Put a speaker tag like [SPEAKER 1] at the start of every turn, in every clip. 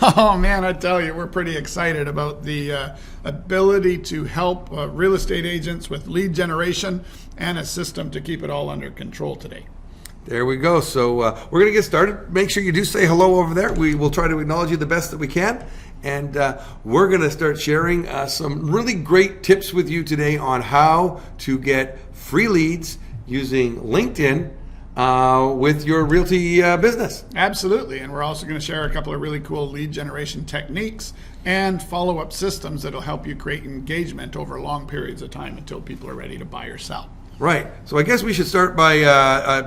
[SPEAKER 1] Oh man, I tell you, we're pretty excited about the ability to help real estate agents with lead generation and a system to keep it all under control today.
[SPEAKER 2] There we go. So we're going to get started. Make sure you do say hello over there. We will try to acknowledge you the best that we can. And we're going to start sharing some really great tips with you today on how to get free leads using LinkedIn with your realty business.
[SPEAKER 1] Absolutely. And we're also going to share a couple of really cool lead generation techniques and follow-up systems that'll help you create engagement over long periods of time until people are ready to buy or sell.
[SPEAKER 2] Right. So I guess we should start by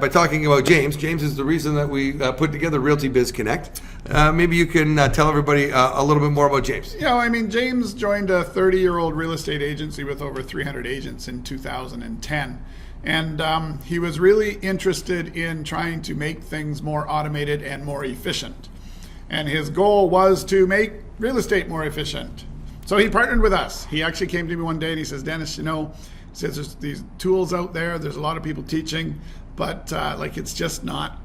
[SPEAKER 2] talking about James. James is the reason that we put together RealtyBizConnect. Maybe you can tell everybody a little bit more about James.
[SPEAKER 1] James joined a 30-year-old real estate agency with over 300 agents in 2010. And he was really interested in trying to make things more automated and more efficient. And his goal was to make real estate more efficient. So he partnered with us. He actually came to me one day and he says, Dennis, he says there's these tools out there. There's a lot of people teaching, but it's just not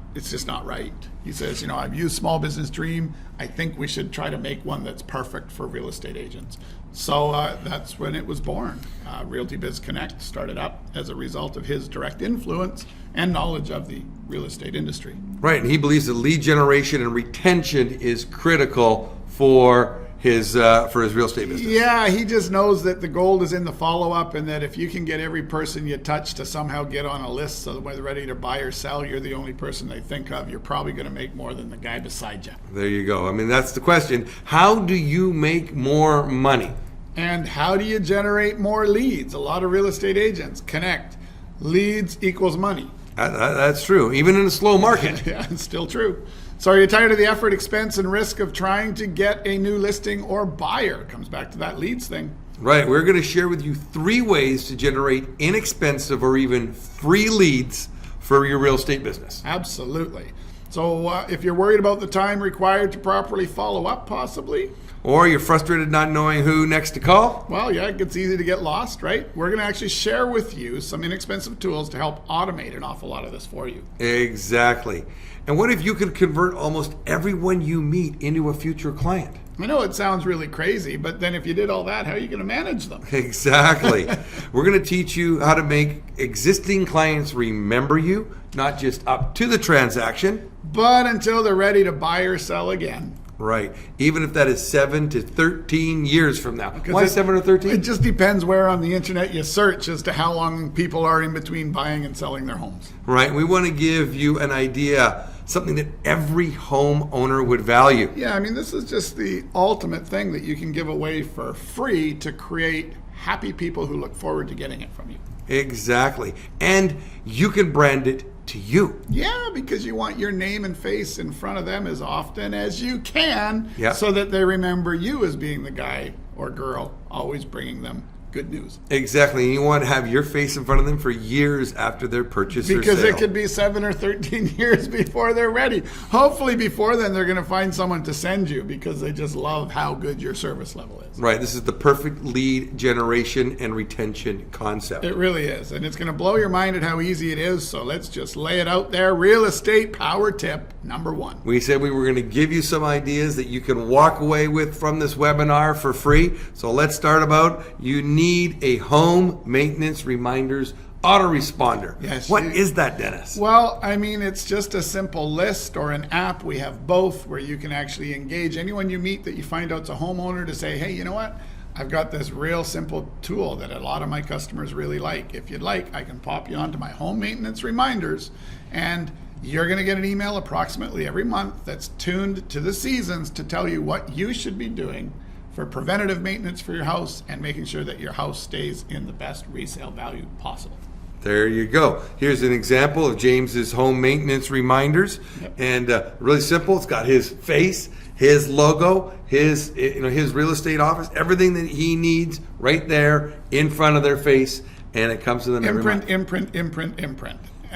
[SPEAKER 1] right. He says, I've used Small Business Dream. I think we should try to make one that's perfect for real estate agents. So that's when it was born. RealtyBizConnect started up as a result of his direct influence and knowledge of the real estate industry.
[SPEAKER 2] Right, and he believes that lead generation and retention is critical for his real estate business.
[SPEAKER 1] Yeah, he just knows that the gold is in the follow-up, and that if you can get every person you touch to somehow get on a list so that when they're ready to buy or sell, you're the only person they think of, you're probably going to make more than the guy beside you.
[SPEAKER 2] There you go. I mean, that's the question. How do you make more money?
[SPEAKER 1] And how do you generate more leads? A lot of real estate agents connect. Leads equals money.
[SPEAKER 2] That's true, even in a slow market.
[SPEAKER 1] Yeah, it's still true. So are you tired of the effort, expense, and risk of trying to get a new listing or buyer? Comes back to that leads thing.
[SPEAKER 2] Right. We're going to share with you 3 ways to generate inexpensive or even free leads for your real estate business.
[SPEAKER 1] Absolutely. So if you're worried about the time required to properly follow up, possibly.
[SPEAKER 2] Or you're frustrated not knowing who next to call.
[SPEAKER 1] Well, yeah, it gets easy to get lost, right? We're going to actually share with you some inexpensive tools to help automate an awful lot of this for you.
[SPEAKER 2] Exactly. And what if you could convert almost everyone you meet into a future client?
[SPEAKER 1] I know it sounds really crazy, but then if you did all that, how are you going to manage them?
[SPEAKER 2] Exactly. We're going to teach you how to make existing clients remember you, not just up to the transaction,
[SPEAKER 1] but until they're ready to buy or sell again.
[SPEAKER 2] Right. Even if that is 7 to 13 years from now. Why 7 or 13?
[SPEAKER 1] It just depends where on the internet you search as to how long people are in between buying and selling their homes.
[SPEAKER 2] Right. We want to give you an idea, something that every homeowner would value.
[SPEAKER 1] Yeah, this is just the ultimate thing that you can give away for free to create happy people who look forward to getting it from you.
[SPEAKER 2] Exactly. And you can brand it to you.
[SPEAKER 1] Yeah, because you want your name and face in front of them as often as you can,
[SPEAKER 2] yep,
[SPEAKER 1] so that they remember you as being the guy or girl always bringing them good news.
[SPEAKER 2] Exactly. And you want to have your face in front of them for years after their purchase or sale.
[SPEAKER 1] Because it could be 7 or 13 years before they're ready. Hopefully before then they're going to find someone to send you because they just love how good your service level is.
[SPEAKER 2] Right. This is the perfect lead generation and retention concept.
[SPEAKER 1] It really is. And it's going to blow your mind at how easy it is. So let's just lay it out there. Real estate power tip number 1.
[SPEAKER 2] We said we were going to give you some ideas that you can walk away with from this webinar for free. So let's start about you need a home maintenance reminders autoresponder.
[SPEAKER 1] Yes.
[SPEAKER 2] What is that, Dennis?
[SPEAKER 1] Well, it's just a simple list or an app. We have both where you can actually engage anyone you meet that you find out's a homeowner to say, hey, you know what? I've got this real simple tool that a lot of my customers really like. If you'd like, I can pop you onto my home maintenance reminders, and you're going to get an email approximately every month that's tuned to the seasons to tell you what you should be doing for preventative maintenance for your house and making sure that your house stays in the best resale value possible.
[SPEAKER 2] There you go. Here's an example of James's home maintenance reminders.
[SPEAKER 1] Yep.
[SPEAKER 2] And really simple. It's got his face, his logo, his real estate office, everything that he needs right there in front of their face, and it comes to them every month.
[SPEAKER 1] Imprint.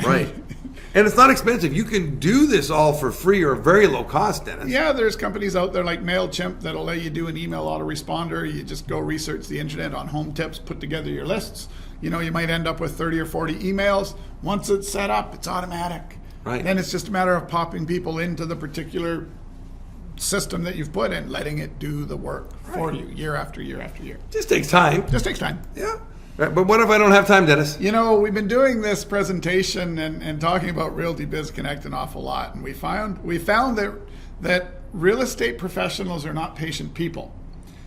[SPEAKER 2] Right. And it's not expensive. You can do this all for free or very low cost, Dennis.
[SPEAKER 1] Yeah, there's companies out there like MailChimp that'll let you do an email autoresponder. You just go research the internet on home tips, put together your lists. You might end up with 30 or 40 emails. Once it's set up, it's automatic.
[SPEAKER 2] Right.
[SPEAKER 1] Then it's just a matter of popping people into the particular system that you've put in, letting it do the work for you year after year after year.
[SPEAKER 2] Just takes time.
[SPEAKER 1] Just takes time.
[SPEAKER 2] Yeah. Right, but what if I don't have time, Dennis?
[SPEAKER 1] You know, we've been doing this presentation and talking about RealtyBizConnect an awful lot, and we found that real estate professionals are not patient people.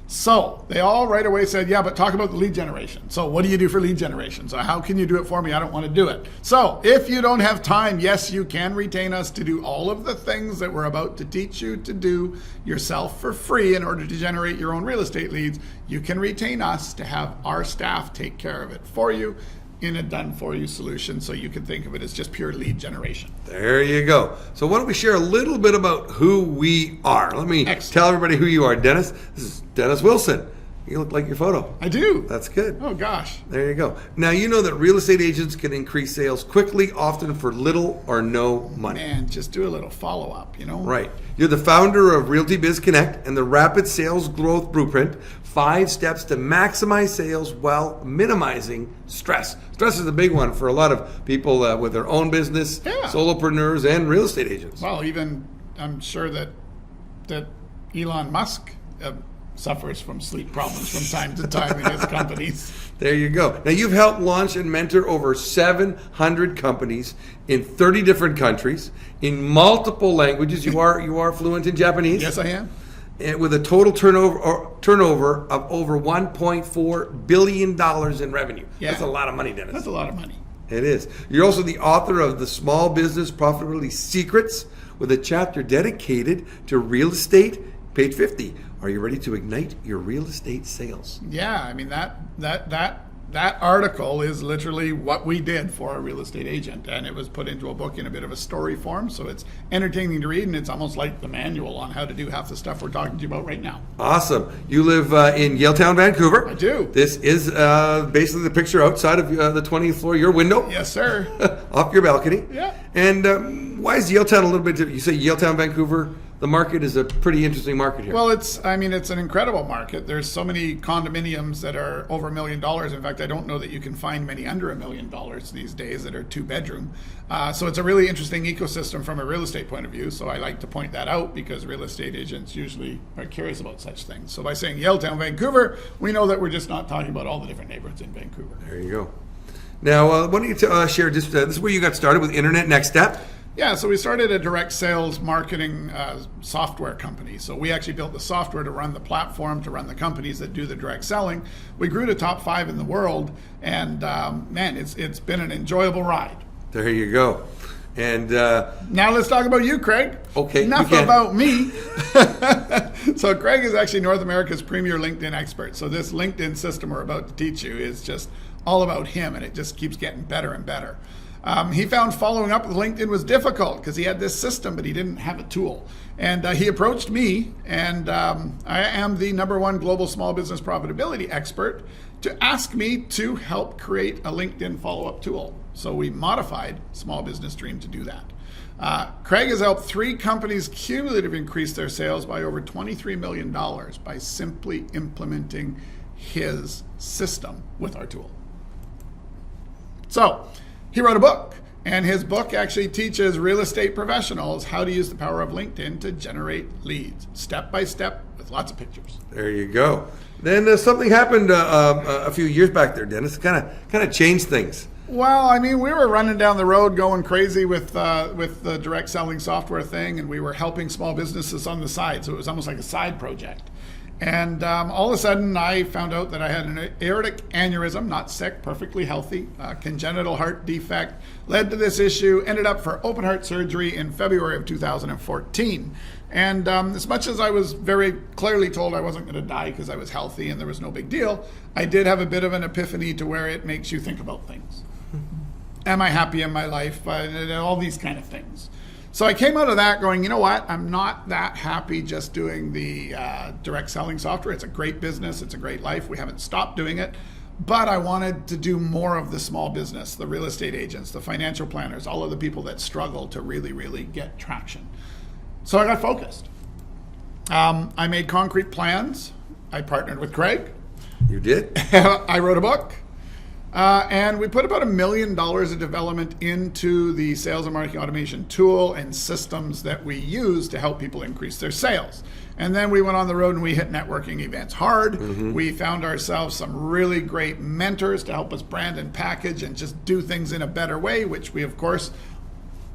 [SPEAKER 1] So they all right away said, yeah, but talk about the lead generation. So what do you do for lead generation? So how can you do it for me? I don't want to do it. So if you don't have time, yes, you can retain us to do all of the things that we're about to teach you to do yourself for free in order to generate your own real estate leads. You can retain us to have our staff take care of it for you in a done-for-you solution, so you can think of it as just pure lead generation.
[SPEAKER 2] There you go. So why don't we share a little bit about who we are? Let me tell everybody who you are. Dennis, this is Dennis Wilson. You look like your photo.
[SPEAKER 1] I do.
[SPEAKER 2] That's good.
[SPEAKER 1] Oh, gosh.
[SPEAKER 2] There you go. Now, you know that real estate agents can increase sales quickly, often for little or no money.
[SPEAKER 1] Man, just do a little follow-up, you know?
[SPEAKER 2] Right. You're the founder of RealtyBizConnect and the Rapid Sales Growth Blueprint, 5 steps to maximize sales while minimizing stress. Stress is a big one for a lot of people with their own business, solopreneurs, and real estate agents.
[SPEAKER 1] Well, even I'm sure that Elon Musk suffers from sleep problems from time to time in his companies.
[SPEAKER 2] There you go. Now, you've helped launch and mentor over 700 companies in 30 different countries in multiple languages. You are fluent in Japanese.
[SPEAKER 1] Yes, I am.
[SPEAKER 2] And with a total turnover of over $1.4 billion in revenue.
[SPEAKER 1] Yeah.
[SPEAKER 2] That's a lot of money, Dennis.
[SPEAKER 1] That's a lot of money.
[SPEAKER 2] It is. You're also the author of The Small Business Profitability Secrets, with a chapter dedicated to real estate, page 50. Are you ready to ignite your real estate sales?
[SPEAKER 1] Yeah, I mean that article is literally what we did for a real estate agent, and it was put into a book in a bit of a story form, so it's entertaining to read, and it's almost like the manual on how to do half the stuff we're talking to you about right now.
[SPEAKER 2] Awesome. You live in Yaletown, Vancouver.
[SPEAKER 1] I do.
[SPEAKER 2] This is basically the picture outside of the 20th floor, your window.
[SPEAKER 1] Yes, sir.
[SPEAKER 2] Off your balcony.
[SPEAKER 1] Yeah.
[SPEAKER 2] And why is Yaletown a little bit different? You say Yaletown, Vancouver. The market is a pretty interesting market here.
[SPEAKER 1] Well, it's an incredible market. There's so many condominiums that are over $1 million. In fact, I don't know that you can find many under $1 million these days that are 2-bedroom. So it's a really interesting ecosystem from a real estate point of view. So I like to point that out because real estate agents usually are curious about such things. So by saying Yaletown, Vancouver, we know that we're just not talking about all the different neighborhoods in Vancouver.
[SPEAKER 2] There you go. Now, why don't you share just, this is where you got started with Internet Next Step?
[SPEAKER 1] Yeah, so we started a direct sales marketing software company. So we actually built the software to run the platform, to run the companies that do the direct selling. We grew to top 5 in the world, and man, it's been an enjoyable ride.
[SPEAKER 2] There you go. And
[SPEAKER 1] now let's talk about you, Craig.
[SPEAKER 2] Okay.
[SPEAKER 1] Enough about me. So Craig is actually North America's premier LinkedIn expert. So this LinkedIn system we're about to teach you is just all about him, and it just keeps getting better and better. He found following up with LinkedIn was difficult because he had this system, but he didn't have a tool. And he approached me, and I am the #1 global small business profitability expert, to ask me to help create a LinkedIn follow-up tool. So we modified Small Business Dream to do that. Craig has helped 3 companies cumulatively increase their sales by over $23 million by simply implementing his system with our tool. So he wrote a book, and his book actually teaches real estate professionals how to use the power of LinkedIn to generate leads, step by step, with lots of pictures.
[SPEAKER 2] There you go. Then something happened a few years back there, Dennis. Kind of changed things.
[SPEAKER 1] Well, I mean, we were running down the road going crazy with the direct selling software thing, and we were helping small businesses on the side, so it was almost like a side project. And all of a sudden, I found out that I had an aortic aneurysm, not sick, perfectly healthy, congenital heart defect, led to this issue, ended up for open heart surgery in February of 2014. And as much as I was very clearly told I wasn't going to die because I was healthy and there was no big deal, I did have a bit of an epiphany to where it makes you think about things. Am I happy in my life? All these kind of things. So I came out of that going, you know what? I'm not that happy just doing the direct selling software. It's a great business. It's a great life. We haven't stopped doing it. But I wanted to do more of the small business, the real estate agents, the financial planners, all of the people that struggle to really, really get traction. So I got focused. I made concrete plans. I partnered with Craig.
[SPEAKER 2] You did?
[SPEAKER 1] I wrote a book. And we put about $1 million of development into the sales and marketing automation tool and systems that we use to help people increase their sales. And then we went on the road and we hit networking events hard. We found ourselves some really great mentors to help us brand and package and just do things in a better way, which we, of course,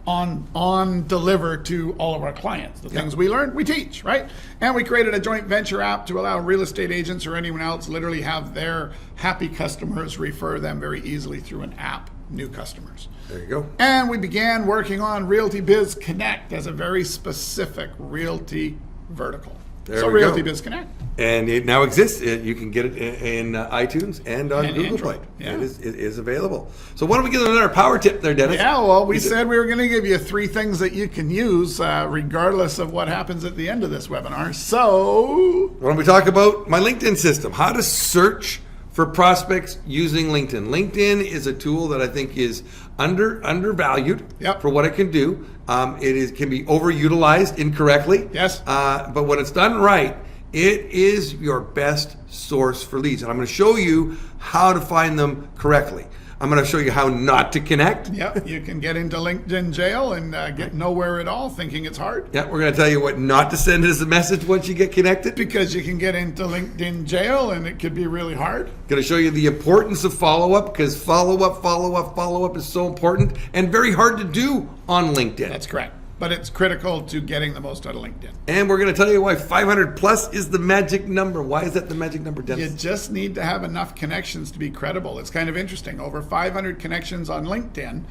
[SPEAKER 1] deliver to all of our clients. The things we learn, we teach, right? And we created a joint venture app to allow real estate agents or anyone else literally have their happy customers refer them very easily through an app, new customers.
[SPEAKER 2] There you go.
[SPEAKER 1] And we began working on RealtyBizConnect as a very specific realty vertical.
[SPEAKER 2] There we go.
[SPEAKER 1] RealtyBizConnect.
[SPEAKER 2] And it now exists. You can get it in iTunes and on Google
[SPEAKER 1] Android.
[SPEAKER 2] Play.
[SPEAKER 1] Yeah.
[SPEAKER 2] It is available. So why don't we get another power tip there, Dennis?
[SPEAKER 1] Yeah, well, we said we were going to give you 3 things that you can use regardless of what happens at the end of this webinar. So
[SPEAKER 2] why don't we talk about my LinkedIn system? How to search for prospects using LinkedIn. LinkedIn is a tool that I think is undervalued for what it can do. It can be overutilized incorrectly.
[SPEAKER 1] Yes.
[SPEAKER 2] But when it's done right, it is your best source for leads. And I'm going to show you how to find them correctly. I'm going to show you how not to connect.
[SPEAKER 1] Yep, you can get into LinkedIn jail and get nowhere at all thinking it's hard.
[SPEAKER 2] Yeah, we're going to tell you what not to send as a message once you get connected.
[SPEAKER 1] Because you can get into LinkedIn jail and it could be really hard.
[SPEAKER 2] Going to show you the importance of follow-up, because follow-up is so important and very hard to do on LinkedIn.
[SPEAKER 1] That's correct. But it's critical to getting the most out of LinkedIn.
[SPEAKER 2] And we're going to tell you why 500 plus is the magic number. Why is that the magic number, Dennis?
[SPEAKER 1] You just need to have enough connections to be credible. It's kind of interesting. Over 500 connections on LinkedIn.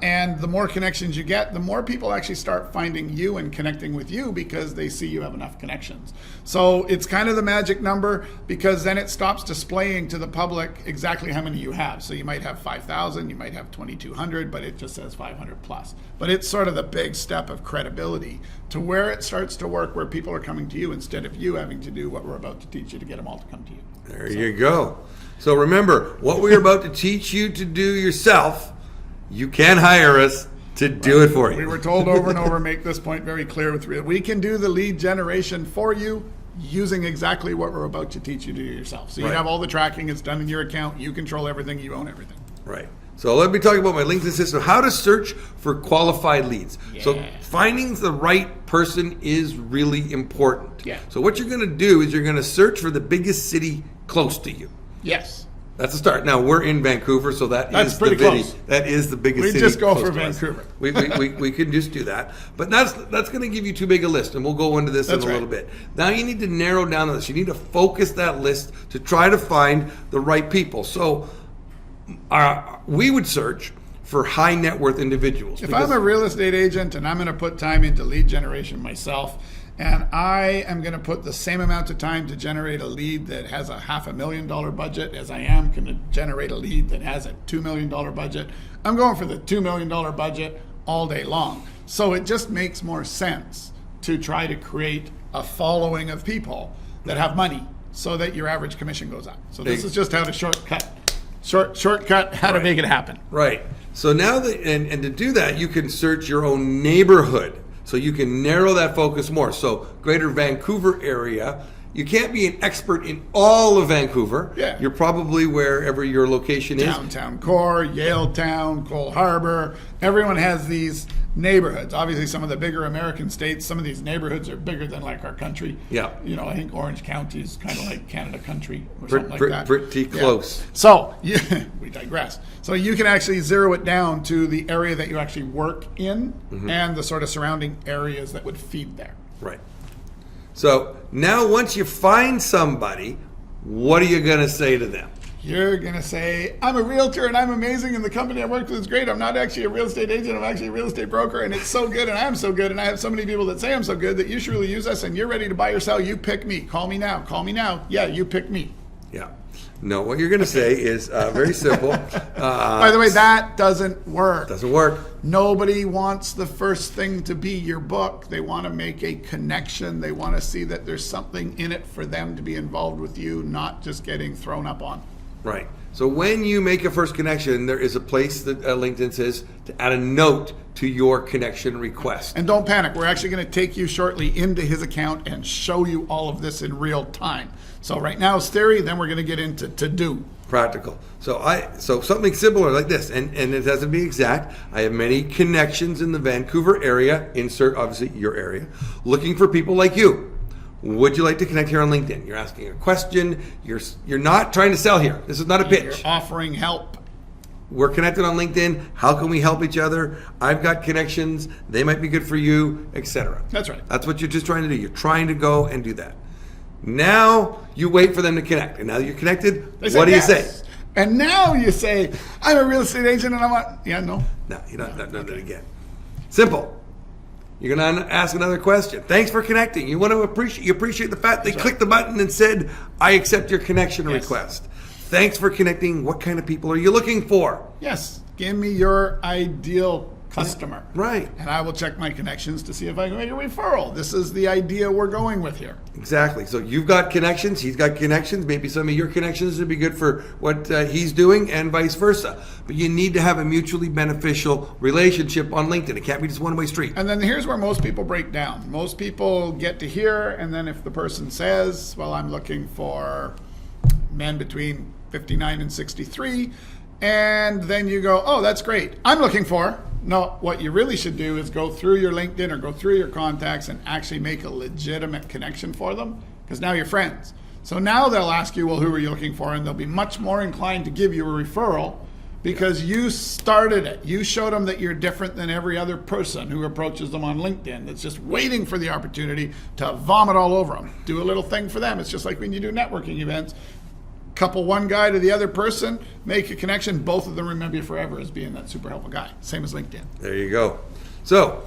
[SPEAKER 1] And the more connections you get, the more people actually start finding you and connecting with you because they see you have enough connections. So it's kind of the magic number, because then it stops displaying to the public exactly how many you have. So you might have 5,000, you might have 2,200, but it just says 500 plus. But it's sort of the big step of credibility to where it starts to work, where people are coming to you instead of you having to do what we're about to teach you to get them all to come to you.
[SPEAKER 2] There you go. So remember, what we're about to teach you to do yourself, you can hire us to do it for you.
[SPEAKER 1] We were told over and over, make this point very clear with Real. We can do the lead generation for you using exactly what we're about to teach you to do yourself. So you have all the tracking, it's done in your account, you control everything, you own everything.
[SPEAKER 2] Right. So let me talk about my LinkedIn system, how to search for qualified leads. Yeah. So finding the right person is really important.
[SPEAKER 1] Yeah.
[SPEAKER 2] So what you're going to do is you're going to search for the biggest city close to you.
[SPEAKER 1] Yes.
[SPEAKER 2] That's a start. Now, we're in Vancouver, so that's
[SPEAKER 1] pretty close.
[SPEAKER 2] That is the biggest city.
[SPEAKER 1] We just go for Vancouver.
[SPEAKER 2] We can just do that. But that's going to give you too big a list, and we'll go into this in a little bit. Now, you need to narrow down the list. You need to focus that list to try to find the right people. So we would search for high net worth individuals.
[SPEAKER 1] If I'm a real estate agent and I'm going to put time into lead generation myself, and I am going to put the same amount of time to generate a lead that has a $500,000 budget as I am going to generate a lead that has a $2 million budget, I'm going for the $2 million budget all day long. So it just makes more sense to try to create a following of people that have money so that your average commission goes up. So this is just how to shortcut how to make it happen.
[SPEAKER 2] Right. So now and to do that, you can search your own neighborhood. So you can narrow that focus more. So greater Vancouver area, you can't be an expert in all of Vancouver.
[SPEAKER 1] Yeah.
[SPEAKER 2] You're probably wherever your location is.
[SPEAKER 1] Downtown Core, Yaletown, Cole Harbor. Everyone has these neighborhoods. Obviously, some of the bigger American states, some of these neighborhoods are bigger than like our country.
[SPEAKER 2] Yeah.
[SPEAKER 1] You know, I think Orange County is kind of like Canada country or something like that.
[SPEAKER 2] Pretty close.
[SPEAKER 1] Yeah. So we digress. So you can actually zero it down to the area that you actually work in and the sort of surrounding areas that would feed there.
[SPEAKER 2] Right. So now once you find somebody, what are you going to say to them?
[SPEAKER 1] You're going to say, I'm a realtor and I'm amazing and the company I work with is great. I'm not actually a real estate agent. I'm actually a real estate broker and it's so good and I am so good and I have so many people that say I'm so good that you should really use us and you're ready to buy or sell. You pick me. Call me now. Call me now. Yeah, you pick me.
[SPEAKER 2] Yeah. No, what you're going to say is very simple.
[SPEAKER 1] By the way, that doesn't work.
[SPEAKER 2] Doesn't work.
[SPEAKER 1] Nobody wants the first thing to be your book. They want to make a connection. They want to see that there's something in it for them to be involved with you, not just getting thrown up on.
[SPEAKER 2] Right. So when you make a first connection, there is a place that LinkedIn says to add a note to your connection request.
[SPEAKER 1] And don't panic. We're actually going to take you shortly into his account and show you all of this in real time. So right now it's theory, then we're going to get into to do.
[SPEAKER 2] Practical. So something similar like this, and it doesn't be exact. I have many connections in the Vancouver area, insert obviously your area, looking for people like you. Would you like to connect here on LinkedIn? You're asking a question. You're not trying to sell here. This is not a pitch.
[SPEAKER 1] You're offering help.
[SPEAKER 2] We're connected on LinkedIn. How can we help each other? I've got connections. They might be good for you, etc.
[SPEAKER 1] That's right.
[SPEAKER 2] That's what you're just trying to do. You're trying to go and do that. Now you wait for them to connect. And now that you're connected, what do you say?
[SPEAKER 1] And now you say, I'm a real estate agent and I want, no.
[SPEAKER 2] No, you're not doing that again. Simple. You're going to ask another question. Thanks for connecting. You want to appreciate the fact they clicked the button and said, I accept your connection request. Thanks for connecting. What kind of people are you looking for?
[SPEAKER 1] Yes. Give me your ideal customer.
[SPEAKER 2] Right.
[SPEAKER 1] And I will check my connections to see if I can make a referral. This is the idea we're going with here.
[SPEAKER 2] Exactly. So you've got connections, he's got connections. Maybe some of your connections would be good for what he's doing and vice versa. But you need to have a mutually beneficial relationship on LinkedIn. It can't be just one-way street.
[SPEAKER 1] And then here's where most people break down. Most people get to here, and then if the person says, well, I'm looking for men between 59 and 63, and then you go, oh, that's great. I'm looking for. No, what you really should do is go through your LinkedIn or go through your contacts and actually make a legitimate connection for them, because now you're friends. So now they'll ask you, well, who are you looking for? And they'll be much more inclined to give you a referral because you started it. You showed them that you're different than every other person who approaches them on LinkedIn that's just waiting for the opportunity to vomit all over them. Do a little thing for them. It's just like when you do networking events. Couple one guy to the other person, make a connection. Both of them remember you forever as being that super helpful guy. Same as LinkedIn.
[SPEAKER 2] There you go. So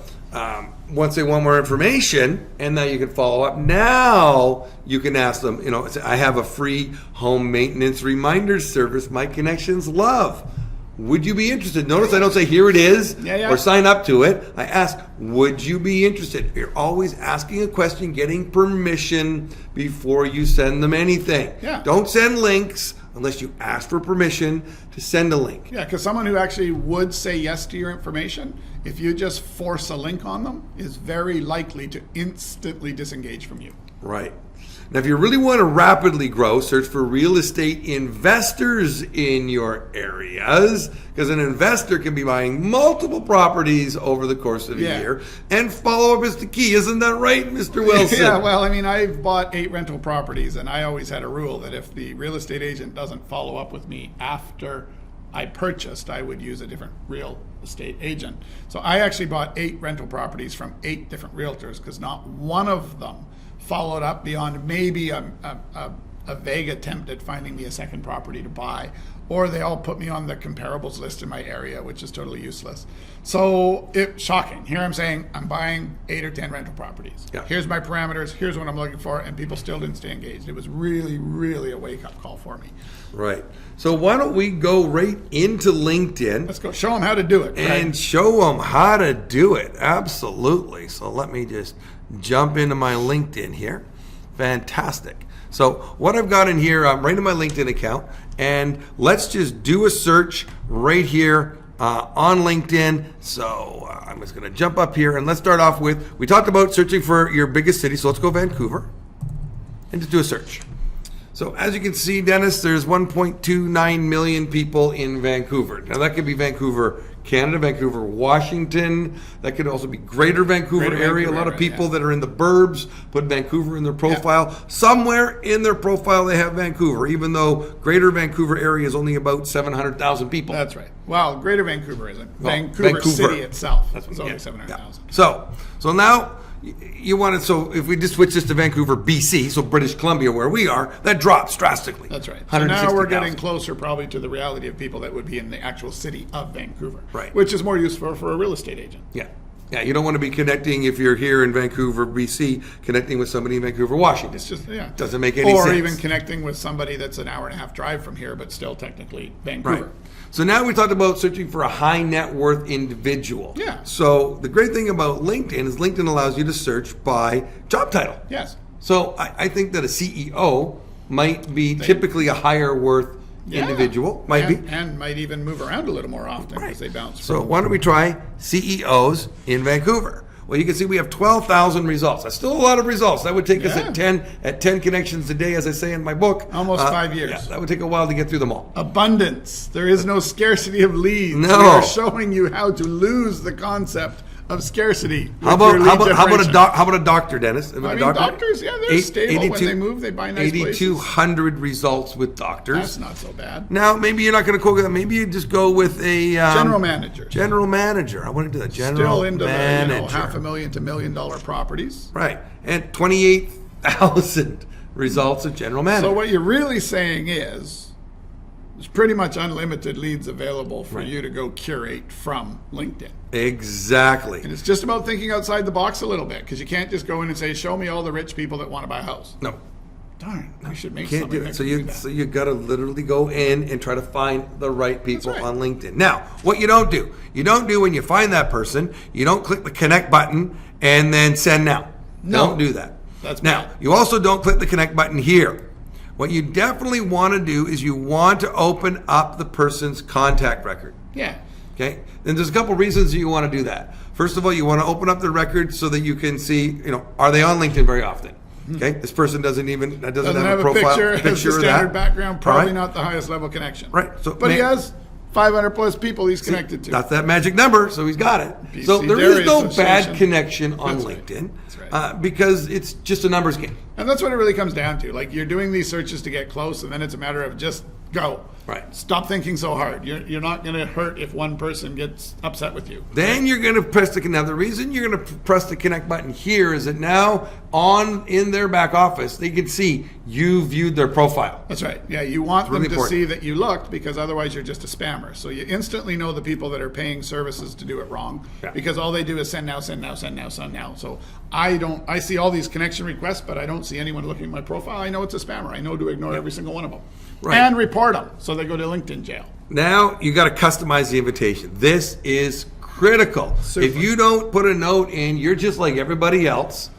[SPEAKER 2] once they want more information, and now you can follow up. Now you can ask them, I have a free home maintenance reminder service my connections love. Would you be interested? Notice I don't say here it is or sign up to it. I ask, would you be interested? You're always asking a question, getting permission before you send them anything.
[SPEAKER 1] Yeah.
[SPEAKER 2] Don't send links unless you ask for permission to send a link.
[SPEAKER 1] Yeah, because someone who actually would say yes to your information, if you just force a link on them, is very likely to instantly disengage from you.
[SPEAKER 2] Right. Now, if you really want to rapidly grow, search for real estate investors in your areas, because an investor can be buying multiple properties over the course of a year, and follow up is the key. Isn't that right, Mr. Wilson?
[SPEAKER 1] Yeah, well, I've bought 8 rental properties, and I always had a rule that if the real estate agent doesn't follow up with me after I purchased, I would use a different real estate agent. So I actually bought 8 rental properties from 8 different realtors, because not one of them followed up beyond maybe a vague attempt at finding me a second property to buy, or they all put me on the comparables list in my area, which is totally useless. So it's shocking. Here I'm saying I'm buying 8 or 10 rental properties.
[SPEAKER 2] Yeah.
[SPEAKER 1] Here's my parameters. Here's what I'm looking for, and people still didn't stay engaged. It was really, really a wake-up call for me.
[SPEAKER 2] Right. So why don't we go right into LinkedIn?
[SPEAKER 1] Let's go show them how to do it.
[SPEAKER 2] And show them how to do it. Absolutely. So let me just jump into my LinkedIn here. Fantastic. So what I've got in here, I'm right in my LinkedIn account, and let's just do a search right here on LinkedIn. So I'm just going to jump up here, and let's start off with, we talked about searching for your biggest city, so let's go Vancouver and just do a search. So as you can see, Dennis, there's 1.29 million people in Vancouver. Now that could be Vancouver, Canada, Vancouver, Washington. That could also be Greater Vancouver area. A lot of people that are in the burbs put Vancouver in their profile. Yeah. Somewhere in their profile they have Vancouver, even though Greater Vancouver area is only about 700,000 people.
[SPEAKER 1] That's right. Well, Greater Vancouver isn't. Vancouver City itself.
[SPEAKER 2] That's what,
[SPEAKER 1] only 700,000.
[SPEAKER 2] Yeah. So now you want it, so if we just switch this to Vancouver, BC, so British Columbia where we are, that drops drastically.
[SPEAKER 1] That's right. So now we're getting closer probably to the reality of people that would be in the actual city of Vancouver.
[SPEAKER 2] Right.
[SPEAKER 1] Which is more useful for a real estate agent.
[SPEAKER 2] Yeah. Yeah, you don't want to be connecting, if you're here in Vancouver, BC, connecting with somebody in Vancouver, Washington.
[SPEAKER 1] It's just,
[SPEAKER 2] doesn't make any sense.
[SPEAKER 1] Or even connecting with somebody that's an hour and a half drive from here, but still technically Vancouver.
[SPEAKER 2] Right. So now we talked about searching for a high net worth individual.
[SPEAKER 1] Yeah.
[SPEAKER 2] So the great thing about LinkedIn is LinkedIn allows you to search by job title.
[SPEAKER 1] Yes.
[SPEAKER 2] So I think that a CEO might be typically a higher worth
[SPEAKER 1] Yeah.
[SPEAKER 2] individual, might be.
[SPEAKER 1] And might even move around a little more often because they bounce.
[SPEAKER 2] So why don't we try CEOs in Vancouver? Well, you can see we have 12,000 results. That's still a lot of results. That would take us at 10 connections a day, as I say in my book.
[SPEAKER 1] Almost 5 years.
[SPEAKER 2] Yeah, that would take a while to get through them all.
[SPEAKER 1] Abundance. There is no scarcity of leads.
[SPEAKER 2] No.
[SPEAKER 1] We are showing you how to lose the concept of scarcity.
[SPEAKER 2] How about a doctor, Dennis?
[SPEAKER 1] I mean, doctors, yeah, they're stable. When they move, they buy nice places.
[SPEAKER 2] 8,200 results with doctors.
[SPEAKER 1] That's not so bad.
[SPEAKER 2] Now, maybe you're not going to quote that. Maybe you just go with a
[SPEAKER 1] general manager.
[SPEAKER 2] General manager. I want to do that. General
[SPEAKER 1] Still into
[SPEAKER 2] manager.
[SPEAKER 1] the $500,000 to $1 million properties.
[SPEAKER 2] Right, and 28,000 results of general manager.
[SPEAKER 1] So what you're really saying is, there's pretty much unlimited leads available for you to go curate from LinkedIn.
[SPEAKER 2] Exactly.
[SPEAKER 1] And it's just about thinking outside the box a little bit, because you can't just go in and say, show me all the rich people that want to buy a house.
[SPEAKER 2] No.
[SPEAKER 1] Darn, we should make
[SPEAKER 2] Can't
[SPEAKER 1] something
[SPEAKER 2] do it.
[SPEAKER 1] that
[SPEAKER 2] So
[SPEAKER 1] can do that.
[SPEAKER 2] you got to literally go in and try to find the right people
[SPEAKER 1] right.
[SPEAKER 2] on LinkedIn. Now, what you don't do when you find that person, you don't click the connect button and then send now.
[SPEAKER 1] No.
[SPEAKER 2] Don't do that.
[SPEAKER 1] That's
[SPEAKER 2] now,
[SPEAKER 1] bad.
[SPEAKER 2] you also don't click the connect button here. What you definitely want to do is you want to open up the person's contact record.
[SPEAKER 1] Yeah.
[SPEAKER 2] Okay? Then there's a couple reasons you want to do that. First of all, you want to open up the record so that you can see, are they on LinkedIn very often? Okay? This person doesn't have a profile
[SPEAKER 1] picture has the
[SPEAKER 2] of
[SPEAKER 1] standard
[SPEAKER 2] that.
[SPEAKER 1] background, probably
[SPEAKER 2] Right.
[SPEAKER 1] not the highest level connection.
[SPEAKER 2] Right. So
[SPEAKER 1] but he has 500 plus people he's connected to.
[SPEAKER 2] That's that magic number, so he's got it.
[SPEAKER 1] BC
[SPEAKER 2] So there
[SPEAKER 1] Dairy
[SPEAKER 2] is no
[SPEAKER 1] Association.
[SPEAKER 2] bad connection on
[SPEAKER 1] That's right.
[SPEAKER 2] LinkedIn
[SPEAKER 1] That's right.
[SPEAKER 2] because it's just a numbers game.
[SPEAKER 1] And that's what it really comes down to. Like, you're doing these searches to get close, and then it's a matter of just go.
[SPEAKER 2] Right.
[SPEAKER 1] Stop thinking so hard. You're not going to hurt if one person gets upset with you.
[SPEAKER 2] Then you're going to press the connect. The reason you're going to press the connect button here is that now in their back office, they can see you viewed their profile.
[SPEAKER 1] That's right. Yeah, you want them
[SPEAKER 2] really
[SPEAKER 1] to
[SPEAKER 2] important.
[SPEAKER 1] see that you looked, because otherwise you're just a spammer. So you instantly know the people that are paying services to do it wrong, because all they do is send now, send now, send now, send now. So I see all these connection requests, but I don't see anyone looking at my profile. I know it's a spammer. I know to ignore every single one of them.
[SPEAKER 2] Right.
[SPEAKER 1] And report them so they go to LinkedIn jail.
[SPEAKER 2] Now you got to customize the invitation. This is critical.
[SPEAKER 1] Super.
[SPEAKER 2] If you don't put a note in, you're just like everybody else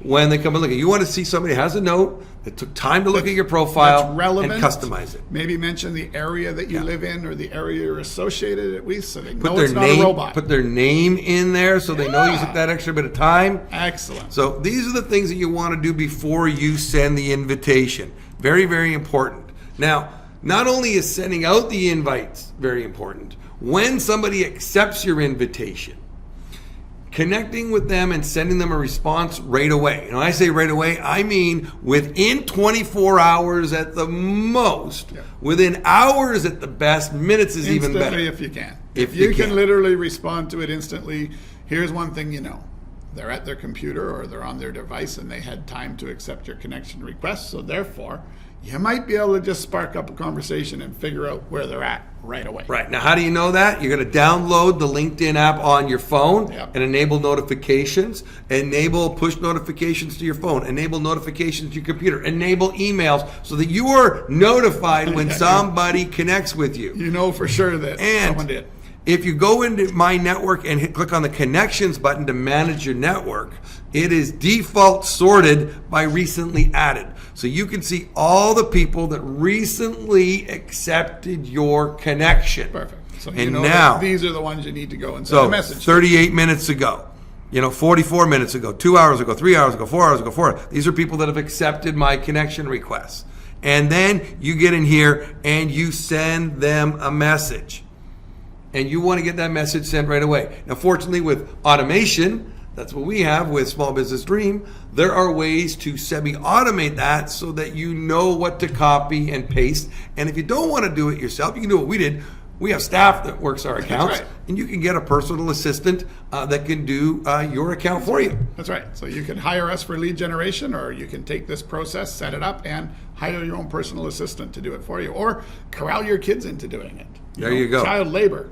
[SPEAKER 2] when they come and look at you. You want to see somebody who has a note that took time to look at your profile
[SPEAKER 1] That's relevant.
[SPEAKER 2] and customize it.
[SPEAKER 1] Maybe mention the area that you live in or the area you're associated at least, so they
[SPEAKER 2] Put
[SPEAKER 1] know
[SPEAKER 2] their
[SPEAKER 1] it's not
[SPEAKER 2] name,
[SPEAKER 1] a robot.
[SPEAKER 2] put their name in there so they know you took that extra bit of time.
[SPEAKER 1] Excellent.
[SPEAKER 2] So these are the things that you want to do before you send the invitation. Very, very important. Now, not only is sending out the invites very important, when somebody accepts your invitation, connecting with them and sending them a response right away. And when I say right away, I mean within 24 hours at the most, within hours at the best, minutes is even better.
[SPEAKER 1] Instantly if you can.
[SPEAKER 2] If
[SPEAKER 1] you
[SPEAKER 2] you
[SPEAKER 1] can
[SPEAKER 2] can.
[SPEAKER 1] literally respond to it instantly, here's one thing you know. They're at their computer or they're on their device and they had time to accept your connection request. So therefore, you might be able to just spark up a conversation and figure out where they're at right away.
[SPEAKER 2] Right. Now, how do you know that? You're going to download the LinkedIn app on your phone
[SPEAKER 1] Yep.
[SPEAKER 2] and enable notifications, enable push notifications to your phone, enable notifications to your computer, enable emails so that you are notified when somebody connects with you.
[SPEAKER 1] You know for sure that someone did.
[SPEAKER 2] If you go into My Network and click on the Connections button to manage your network, it is default sorted by recently added. So you can see all the people that recently accepted your connection.
[SPEAKER 1] Perfect. So
[SPEAKER 2] And
[SPEAKER 1] you know
[SPEAKER 2] now-
[SPEAKER 1] that these are the ones you need to go and send
[SPEAKER 2] So
[SPEAKER 1] a message.
[SPEAKER 2] 38 minutes ago, 44 minutes ago, 2 hours ago, 3 hours ago, 4 hours ago, 4 hours. These are people that have accepted my connection requests. And then you get in here and you send them a message. And you want to get that message sent right away. Now, fortunately, with automation, that's what we have with Small Business Dream, there are ways to semi-automate that so that you know what to copy and paste. And if you don't want to do it yourself, you can do what we did. We have staff that works our accounts,
[SPEAKER 1] right.
[SPEAKER 2] and you can get a personal assistant that can do your account for you.
[SPEAKER 1] That's right. So you can hire us for lead generation, or you can take this process, set it up, and hire your own personal assistant to do it for you, or corral your kids into doing it.
[SPEAKER 2] There you go.
[SPEAKER 1] Child labor.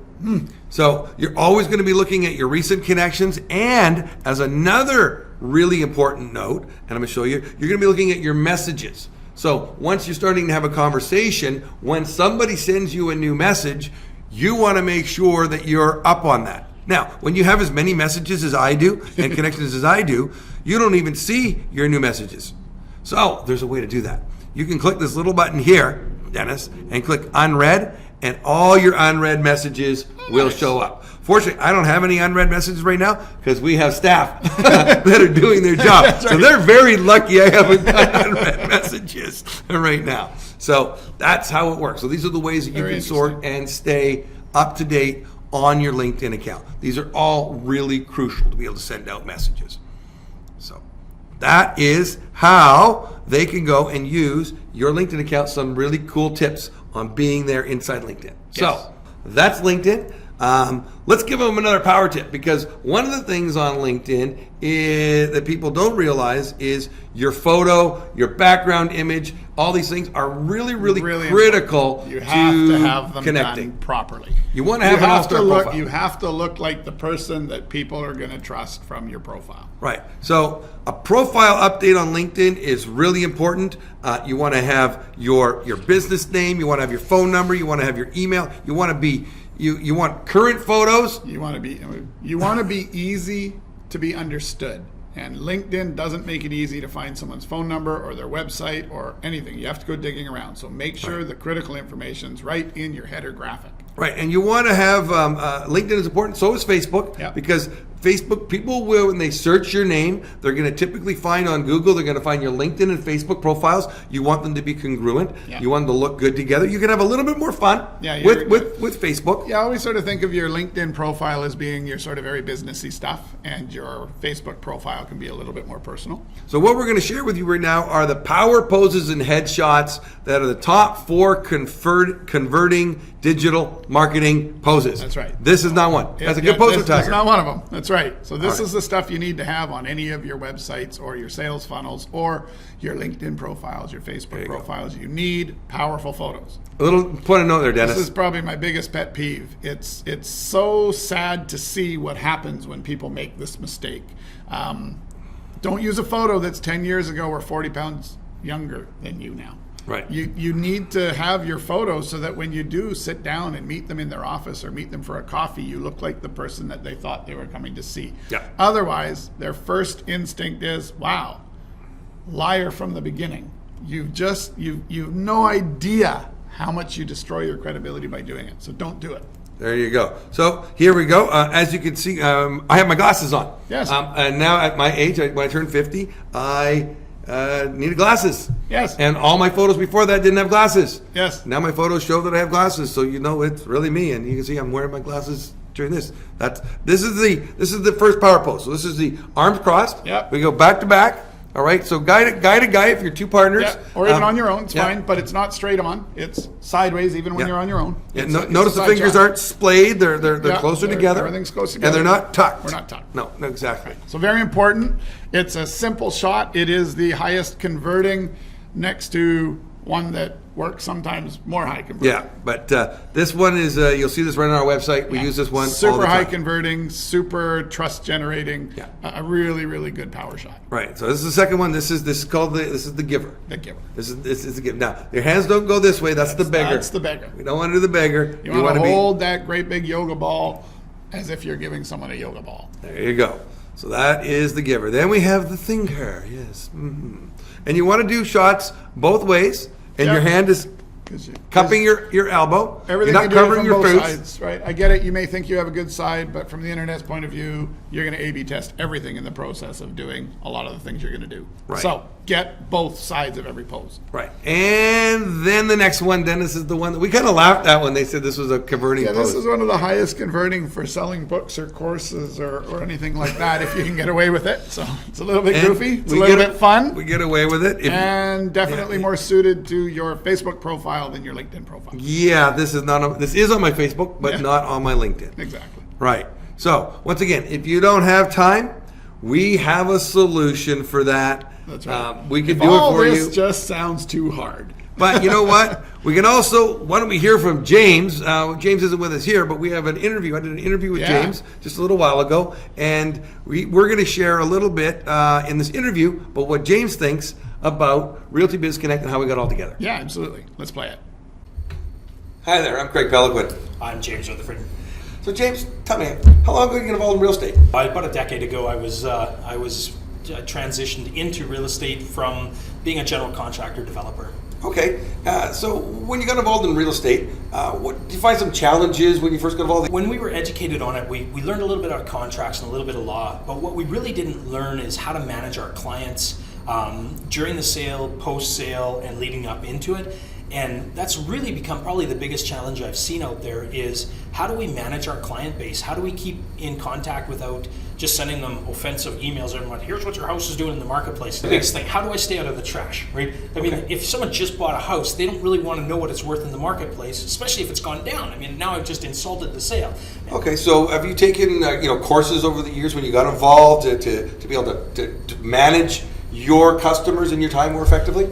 [SPEAKER 2] So you're always going to be looking at your recent connections, and as another really important note, and I'm going to show you, you're going to be looking at your messages. So once you're starting to have a conversation, when somebody sends you a new message, you want to make sure that you're up on that. Now, when you have as many messages as I do and connections as I do, you don't even see your new messages. So there's a way to do that. You can click this little button here, Dennis, and click unread, and all your unread messages will show up. Fortunately, I don't have any unread messages right now because we have staff that are doing their job.
[SPEAKER 1] That's right.
[SPEAKER 2] So they're very lucky I haven't got unread messages right now. So that's how it works. So these are the ways that you
[SPEAKER 1] Very
[SPEAKER 2] can sort and stay up to date on your LinkedIn account. These are all really crucial to be able to send out messages. So that is how they can go and use your LinkedIn account. Some really cool tips on being there inside LinkedIn.
[SPEAKER 1] Yes.
[SPEAKER 2] So that's LinkedIn. Let's give them another power tip, because one of the things on LinkedIn that people don't realize is your photo, your background image, all these things are really critical
[SPEAKER 1] you have to have them
[SPEAKER 2] connecting
[SPEAKER 1] done properly.
[SPEAKER 2] You want to have an all-star profile.
[SPEAKER 1] You have to look like the person that people are going to trust from your profile.
[SPEAKER 2] Right. So a profile update on LinkedIn is really important. You want to have your business name. You want to have your phone number. You want to have your email. You want to be you want current photos.
[SPEAKER 1] You want to be easy to be understood. And LinkedIn doesn't make it easy to find someone's phone number or their website or anything. You have to go digging around. So make sure the critical information's right in your header graphic.
[SPEAKER 2] Right, and you want to have LinkedIn is important. So is Facebook, because Facebook, people will, when they search your name, they're going to typically find on Google, they're going to find your LinkedIn and Facebook profiles. You want them to be congruent. You want them to look good together. You can have a little bit more fun with Facebook.
[SPEAKER 1] Yeah, I always sort of think of your LinkedIn profile as being your sort of very businessy stuff, and your Facebook profile can be a little bit more personal.
[SPEAKER 2] So what we're going to share with you right now are the power poses and headshots that are the top 4 converting digital marketing poses.
[SPEAKER 1] That's right.
[SPEAKER 2] This is not one. That's a good poster tagger.
[SPEAKER 1] That's not one of them. That's right. So this is the stuff you need to have on any of your websites or your sales funnels or your LinkedIn profiles, your Facebook profiles. You need powerful photos.
[SPEAKER 2] A little point of note there, Dennis.
[SPEAKER 1] This is probably my biggest pet peeve. It's so sad to see what happens when people make this mistake. Don't use a photo that's 10 years ago or 40 pounds younger than you now.
[SPEAKER 2] Right.
[SPEAKER 1] You need to have your photos so that when you do sit down and meet them in their office or meet them for a coffee, you look like the person that they thought they were coming to see.
[SPEAKER 2] Yeah.
[SPEAKER 1] Otherwise, their first instinct is, wow, liar from the beginning. You've no idea how much you destroy your credibility by doing it. So don't do it.
[SPEAKER 2] There you go. So here we go. As you can see, I have my glasses on.
[SPEAKER 1] Yes.
[SPEAKER 2] And now at my age, when I turned 50, I needed glasses.
[SPEAKER 1] Yes.
[SPEAKER 2] And all my photos before that didn't have glasses.
[SPEAKER 1] Yes.
[SPEAKER 2] Now my photos show that I have glasses, so you know it's really me. And you can see I'm wearing my glasses during this. This is the first power pose. So this is the arms crossed.
[SPEAKER 1] Yep.
[SPEAKER 2] We go back to back. All right. So guy to guy if you're 2 partners.
[SPEAKER 1] Yeah. Or even on your own, it's fine. But it's not straight on. It's sideways even when you're on your own.
[SPEAKER 2] Notice the fingers aren't splayed. They're closer together.
[SPEAKER 1] Everything's close together.
[SPEAKER 2] And they're not tucked.
[SPEAKER 1] We're not tucked.
[SPEAKER 2] No, exactly.
[SPEAKER 1] Right. So very important. It's a simple shot. It is the highest converting, next to one that works sometimes more high converting.
[SPEAKER 2] Yeah, but this one is, you'll see this right on our website. We use this one all the
[SPEAKER 1] super
[SPEAKER 2] time.
[SPEAKER 1] high converting, super trust generating, a really good power shot.
[SPEAKER 2] Right. So this is the second one. This is the giver.
[SPEAKER 1] The giver.
[SPEAKER 2] This is the giver. Now your hands don't go this way. That's the begger.
[SPEAKER 1] That's the beggar.
[SPEAKER 2] We don't want to do the beggar.
[SPEAKER 1] You want to hold that great big yoga ball as if you're giving someone a yoga ball.
[SPEAKER 2] There you go. So that is the giver. Then we have the thinker. Yes. Mm-hmm. And you want to do shots both ways. And your hand is cupping your elbow.
[SPEAKER 1] Everything
[SPEAKER 2] you're not
[SPEAKER 1] you do
[SPEAKER 2] covering
[SPEAKER 1] from
[SPEAKER 2] your
[SPEAKER 1] both
[SPEAKER 2] face.
[SPEAKER 1] sides, right? I get it. You may think you have a good side, but from the internet's point of view, you're going to A/B test everything in the process of doing a lot of the things you're going to do.
[SPEAKER 2] Right.
[SPEAKER 1] So get both sides of every pose.
[SPEAKER 2] Right. And then the next one, Dennis, is the one that we kind of laughed at when they said this was a converting pose.
[SPEAKER 1] This is one of the highest converting for selling books or courses or anything like that, if you can get away with it. So it's a little bit goofy. It's a little bit fun.
[SPEAKER 2] We get away with it.
[SPEAKER 1] And definitely more suited to your Facebook profile than your LinkedIn profile.
[SPEAKER 2] Yeah, this is on my Facebook, but not on my LinkedIn.
[SPEAKER 1] Exactly.
[SPEAKER 2] Right. So once again, if you don't have time, we have a solution for that.
[SPEAKER 1] That's right.
[SPEAKER 2] We can do it for
[SPEAKER 1] all
[SPEAKER 2] you.
[SPEAKER 1] this just sounds too hard.
[SPEAKER 2] But you know what? We can also, why don't we hear from James? James isn't with us here, but we have an interview. I did an interview with James just a little while ago, and we're going to share a little bit in this interview about what James thinks about RealtyBizConnect and how we got all together.
[SPEAKER 1] Yeah, absolutely. Let's play it.
[SPEAKER 2] Hi there, I'm Craig Peloquin.
[SPEAKER 3] I'm James Rutherford.
[SPEAKER 2] So James, tell me, how long ago did you get involved in real estate?
[SPEAKER 3] About a decade ago, I was transitioned into real estate from being a general contractor developer.
[SPEAKER 2] Okay, so when you got involved in real estate, did you find some challenges when you first got involved?
[SPEAKER 3] When we were educated on it, we learned a little bit about contracts and a little bit of law, but what we really didn't learn is how to manage our clients during the sale, post-sale, and leading up into it. And that's really become probably the biggest challenge I've seen out there is how do we manage our client base? How do we keep in contact without just sending them offensive emails and like, here's what your house is doing in the marketplace. The biggest thing, how do I stay out of the trash, right? I mean, if someone just bought a house, they don't really want to know what it's worth in the marketplace, especially if it's gone down. I mean, now I've just insulted the sale.
[SPEAKER 2] Okay, so have you taken courses over the years when you got involved to be able to manage your customers in your time more effectively?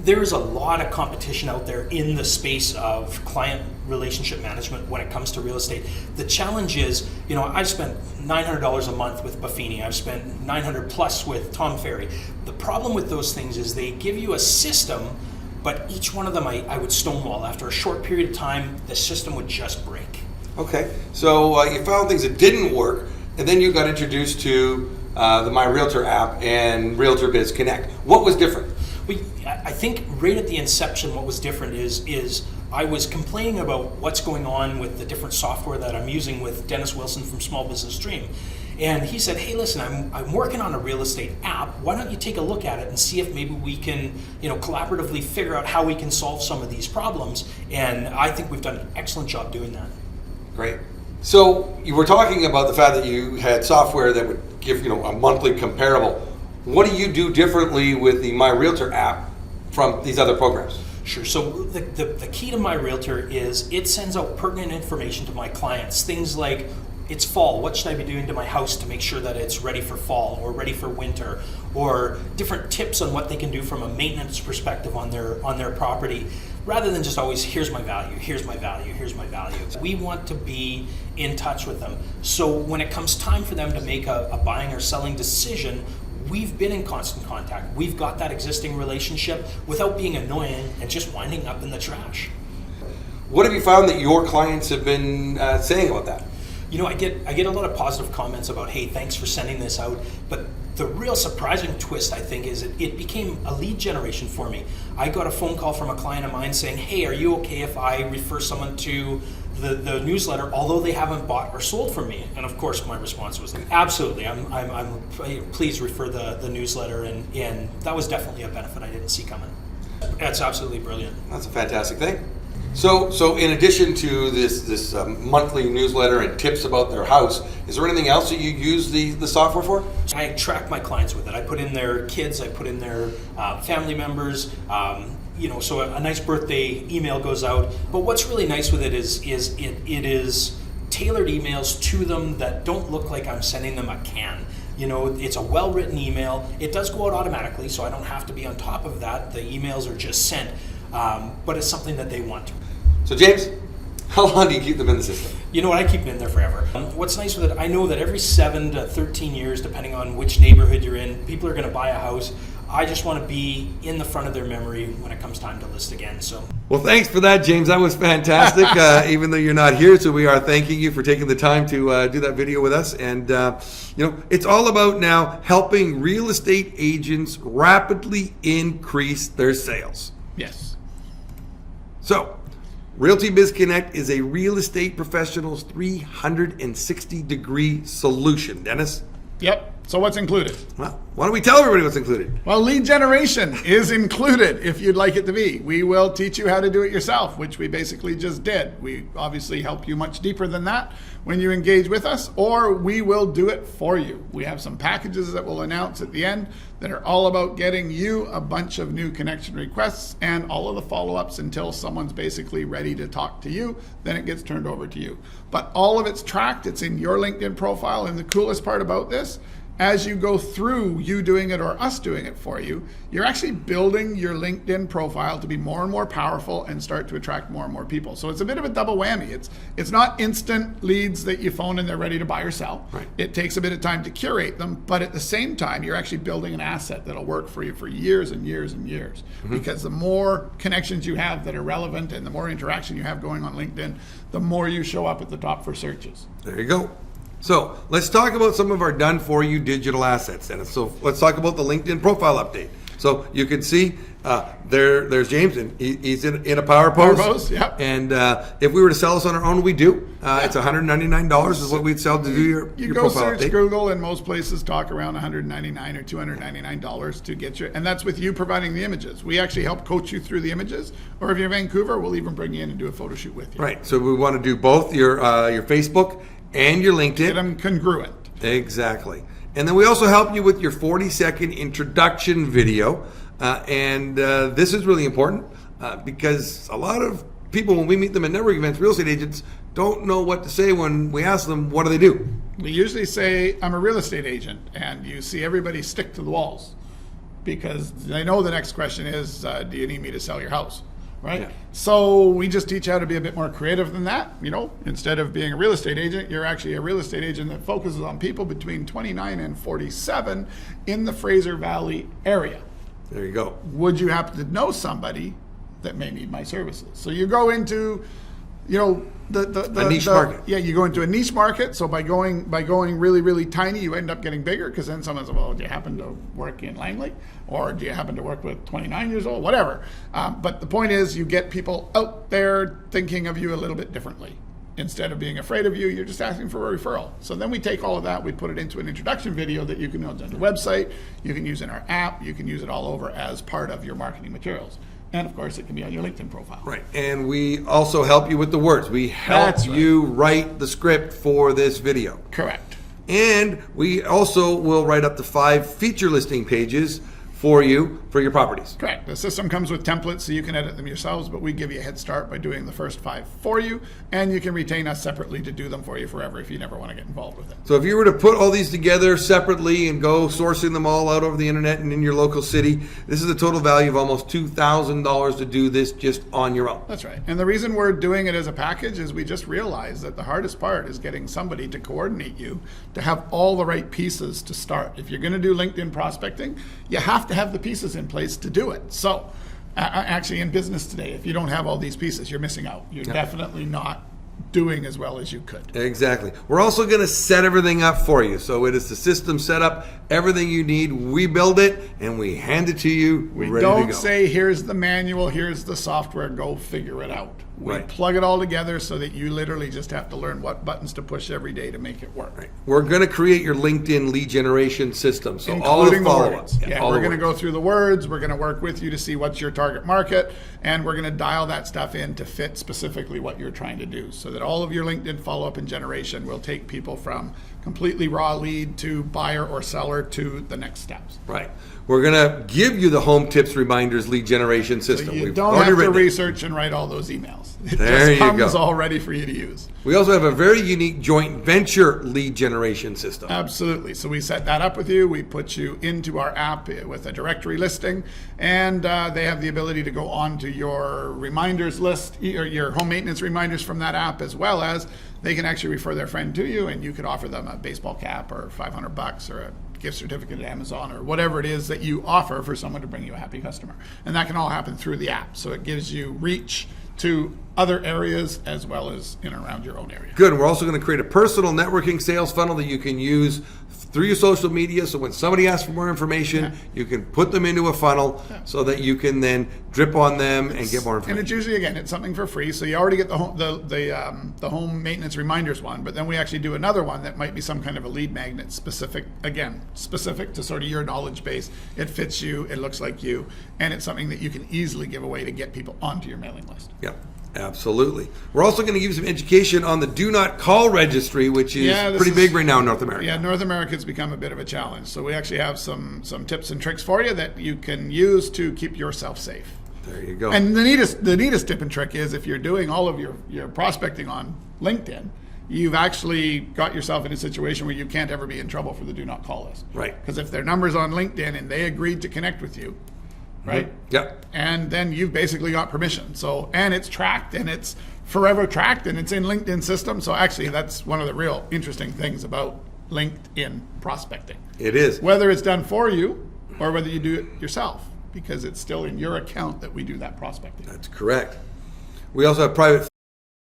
[SPEAKER 3] There's a lot of competition out there in the space of client relationship management when it comes to real estate. The challenge is, I've spent $900 a month with Buffini. I've spent $900 plus with Tom Ferry. The problem with those things is they give you a system, but each one of them I would stonewall. After a short period of time, the system would just break.
[SPEAKER 2] Okay, so you found things that didn't work, and then you got introduced to the My Realtor app and RealtyBizConnect. What was different?
[SPEAKER 3] I think right at the inception, what was different is I was complaining about what's going on with the different software that I'm using with Dennis Wilson from Small Business Dream. And he said, hey, listen, I'm working on a real estate app. Why don't you take a look at it and see if maybe we can, collaboratively figure out how we can solve some of these problems. And I think we've done an excellent job doing that.
[SPEAKER 2] Great. So you were talking about the fact that you had software that would give a monthly comparable. What do you do differently with the My Realtor app from these other programs?
[SPEAKER 3] Sure. So the key to My Realtor is it sends out pertinent information to my clients. Things like, it's fall, what should I be doing to my house to make sure that it's ready for fall or ready for winter, or different tips on what they can do from a maintenance perspective on their property, rather than just always, here's my value, here's my value, here's my value. We want to be in touch with them. So when it comes time for them to make a buying or selling decision, we've been in constant contact. We've got that existing relationship without being annoying and just winding up in the trash.
[SPEAKER 2] What have you found that your clients have been saying about that?
[SPEAKER 3] I get a lot of positive comments about, hey, thanks for sending this out. But the real surprising twist, I think, is it became a lead generation for me. I got a phone call from a client of mine saying, hey, are you okay if I refer someone to the newsletter, although they haven't bought or sold from me? And of course, my response was, absolutely. I'm please refer the newsletter, and that was definitely a benefit I didn't see coming. That's absolutely brilliant.
[SPEAKER 2] That's a fantastic thing. So in addition to this monthly newsletter and tips about their house, is there anything else that you use the software for?
[SPEAKER 3] I track my clients with it. I put in their kids, I put in their family members, so a nice birthday email goes out. But what's really nice with it is it is tailored emails to them that don't look like I'm sending them a can. It's a well-written email. It does go out automatically, so I don't have to be on top of that. The emails are just sent, but it's something that they want.
[SPEAKER 2] So James, how long do you keep them in the system?
[SPEAKER 3] You know what, I keep them in there forever. What's nice with it, I know that every 7 to 13 years, depending on which neighborhood you're in, people are going to buy a house. I just want to be in the front of their memory when it comes time to list again. So,
[SPEAKER 2] well, thanks for that, James. That was fantastic. Even though you're not here, so we are thanking you for taking the time to do that video with us. And it's all about now helping real estate agents rapidly increase their sales.
[SPEAKER 1] Yes.
[SPEAKER 2] So, RealtyBizConnect is a real estate professional's 360-degree solution. Dennis?
[SPEAKER 1] Yep. So what's included?
[SPEAKER 2] Well, why don't we tell everybody what's included?
[SPEAKER 1] Well, lead generation is included if you'd like it to be. We will teach you how to do it yourself, which we basically just did. We obviously help you much deeper than that when you engage with us, or we will do it for you. We have some packages that we'll announce at the end that are all about getting you a bunch of new connection requests and all of the follow-ups until someone's basically ready to talk to you. Then it gets turned over to you. But all of it's tracked. It's in your LinkedIn profile. And the coolest part about this, as you go through you doing it or us doing it for you, you're actually building your LinkedIn profile to be more and more powerful and start to attract more and more people. So it's a bit of a double whammy. It's not instant leads that you phone and they're ready to buy or sell.
[SPEAKER 2] Right.
[SPEAKER 1] It takes a bit of time to curate them, but at the same time, you're actually building an asset that'll work for you for years and years and years. Mm-hmm. Because the more connections you have that are relevant and the more interaction you have going on LinkedIn, the more you show up at the top for searches.
[SPEAKER 2] There you go. So let's talk about some of our done-for-you digital assets, Dennis. So let's talk about the LinkedIn profile update. So you can see there's James, and he's in a power pose.
[SPEAKER 1] Power pose, yep.
[SPEAKER 2] And if we were to sell this on our own, we do. It's $199 is what we'd sell to do your
[SPEAKER 1] go
[SPEAKER 2] profile
[SPEAKER 1] search
[SPEAKER 2] update.
[SPEAKER 1] Google, and most places talk around $199 or $299 to get you, and that's with you providing the images. We actually help coach you through the images, or if you're in Vancouver, we'll even bring you in and do a photo shoot with you.
[SPEAKER 2] Right. So we want to do both your Facebook and your LinkedIn.
[SPEAKER 1] Get them congruent.
[SPEAKER 2] Exactly. And then we also help you with your 40-second introduction video. This is really important because a lot of people, when we meet them at networking events, real estate agents, don't know what to say when we ask them, what do they do?
[SPEAKER 1] We usually say, I'm a real estate agent, and you see everybody stick to the walls because they know the next question is, do you need me to sell your house? Right?
[SPEAKER 2] Yeah.
[SPEAKER 1] So we just teach you how to be a bit more creative than that. Instead of being a real estate agent, you're actually a real estate agent that focuses on people between 29 and 47 in the Fraser Valley area.
[SPEAKER 2] There you go.
[SPEAKER 1] Would you happen to know somebody that may need my services? So you go into, a
[SPEAKER 2] niche market.
[SPEAKER 1] Yeah, you go into a niche market. So by going really, really tiny, you end up getting bigger because then someone says, well, do you happen to work in Langley? Or do you happen to work with 29 years old? Whatever. But the point is you get people out there thinking of you a little bit differently. Instead of being afraid of you, you're just asking for a referral. So then we take all of that, we put it into an introduction video that you can use on your website, you can use in our app, you can use it all over as part of your marketing materials. And of course, it can be on your LinkedIn profile.
[SPEAKER 2] Right. And we also help you with the words. We help
[SPEAKER 1] That's right.
[SPEAKER 2] you write the script for this video.
[SPEAKER 1] Correct.
[SPEAKER 2] And we also will write up to 5 feature listing pages for you for your properties.
[SPEAKER 1] Correct. The system comes with templates so you can edit them yourselves, but we give you a head start by doing the first 5 for you, and you can retain us separately to do them for you forever if you never want to get involved with it.
[SPEAKER 2] So if you were to put all these together separately and go sourcing them all out over the internet and in your local city, this is a total value of almost $2,000 to do this just on your own.
[SPEAKER 1] That's right. And the reason we're doing it as a package is we just realized that the hardest part is getting somebody to coordinate you to have all the right pieces to start. If you're going to do LinkedIn prospecting, you have to have the pieces in place to do it. So actually in business today, if you don't have all these pieces, you're missing out. You're definitely not doing as well as you could.
[SPEAKER 2] Exactly. We're also going to set everything up for you. So it is the system set up, everything you need. We build it and we hand it to you.
[SPEAKER 1] We
[SPEAKER 2] ready
[SPEAKER 1] don't
[SPEAKER 2] to go.
[SPEAKER 1] say, here's the manual, here's the software, go figure it out. We
[SPEAKER 2] Right.
[SPEAKER 1] plug it all together so that you literally just have to learn what buttons to push every day to make it work.
[SPEAKER 2] Right. We're going to create your LinkedIn lead generation system. So all of the
[SPEAKER 1] Including
[SPEAKER 2] follow-ups.
[SPEAKER 1] words. Yeah,
[SPEAKER 2] all
[SPEAKER 1] we're
[SPEAKER 2] the
[SPEAKER 1] going to
[SPEAKER 2] words.
[SPEAKER 1] go through the words. We're going to work with you to see what's your target market, and we're going to dial that stuff in to fit specifically what you're trying to do, so that all of your LinkedIn follow-up and generation will take people from completely raw lead to buyer or seller to the next steps.
[SPEAKER 2] Right. We're going to give you the home tips reminders lead generation system.
[SPEAKER 1] You
[SPEAKER 2] We've
[SPEAKER 1] don't
[SPEAKER 2] already
[SPEAKER 1] have to
[SPEAKER 2] written it.
[SPEAKER 1] research and write all those emails. It
[SPEAKER 2] There
[SPEAKER 1] just
[SPEAKER 2] you
[SPEAKER 1] comes
[SPEAKER 2] go.
[SPEAKER 1] all ready for you to use.
[SPEAKER 2] We also have a very unique joint venture lead generation system.
[SPEAKER 1] Absolutely. So we set that up with you. We put you into our app with a directory listing, and they have the ability to go on to your reminders list, or your home maintenance reminders from that app, as well as they can actually refer their friend to you, and you could offer them a baseball cap or $500 or a gift certificate at Amazon or whatever it is that you offer for someone to bring you a happy customer. And that can all happen through the app. So it gives you reach to other areas as well as in and around your own area.
[SPEAKER 2] Good. And we're also going to create a personal networking sales funnel that you can use through your social media. So when somebody asks for more information, you can put them into a funnel so that you can then drip on them and get more
[SPEAKER 1] And
[SPEAKER 2] information.
[SPEAKER 1] it's usually, again, it's something for free. So you already get the home maintenance reminders one, but then we actually do another one that might be some kind of a lead magnet specific to sort of your knowledge base. It fits you, it looks like you, and it's something that you can easily give away to get people onto your mailing list.
[SPEAKER 2] Yeah, absolutely. We're also going to give you some education on the Do Not Call registry, which is pretty big right now in North America.
[SPEAKER 1] Yeah, North America's become a bit of a challenge. So we actually have some tips and tricks for you that you can use to keep yourself safe.
[SPEAKER 2] There you go.
[SPEAKER 1] And the neatest tip and trick is if you're doing all of your prospecting on LinkedIn, you've actually got yourself in a situation where you can't ever be in trouble for the do not call list.
[SPEAKER 2] Right.
[SPEAKER 1] Because if their number's on LinkedIn and they agreed to connect with you, right?
[SPEAKER 2] Yep.
[SPEAKER 1] And then you've basically got permission. So, and it's tracked and it's forever tracked and it's in LinkedIn system. So actually that's one of the real interesting things about LinkedIn prospecting.
[SPEAKER 2] It is.
[SPEAKER 1] Whether it's done for you or whether you do it yourself, because it's still in your account that we do that prospecting.
[SPEAKER 2] That's correct. We also have private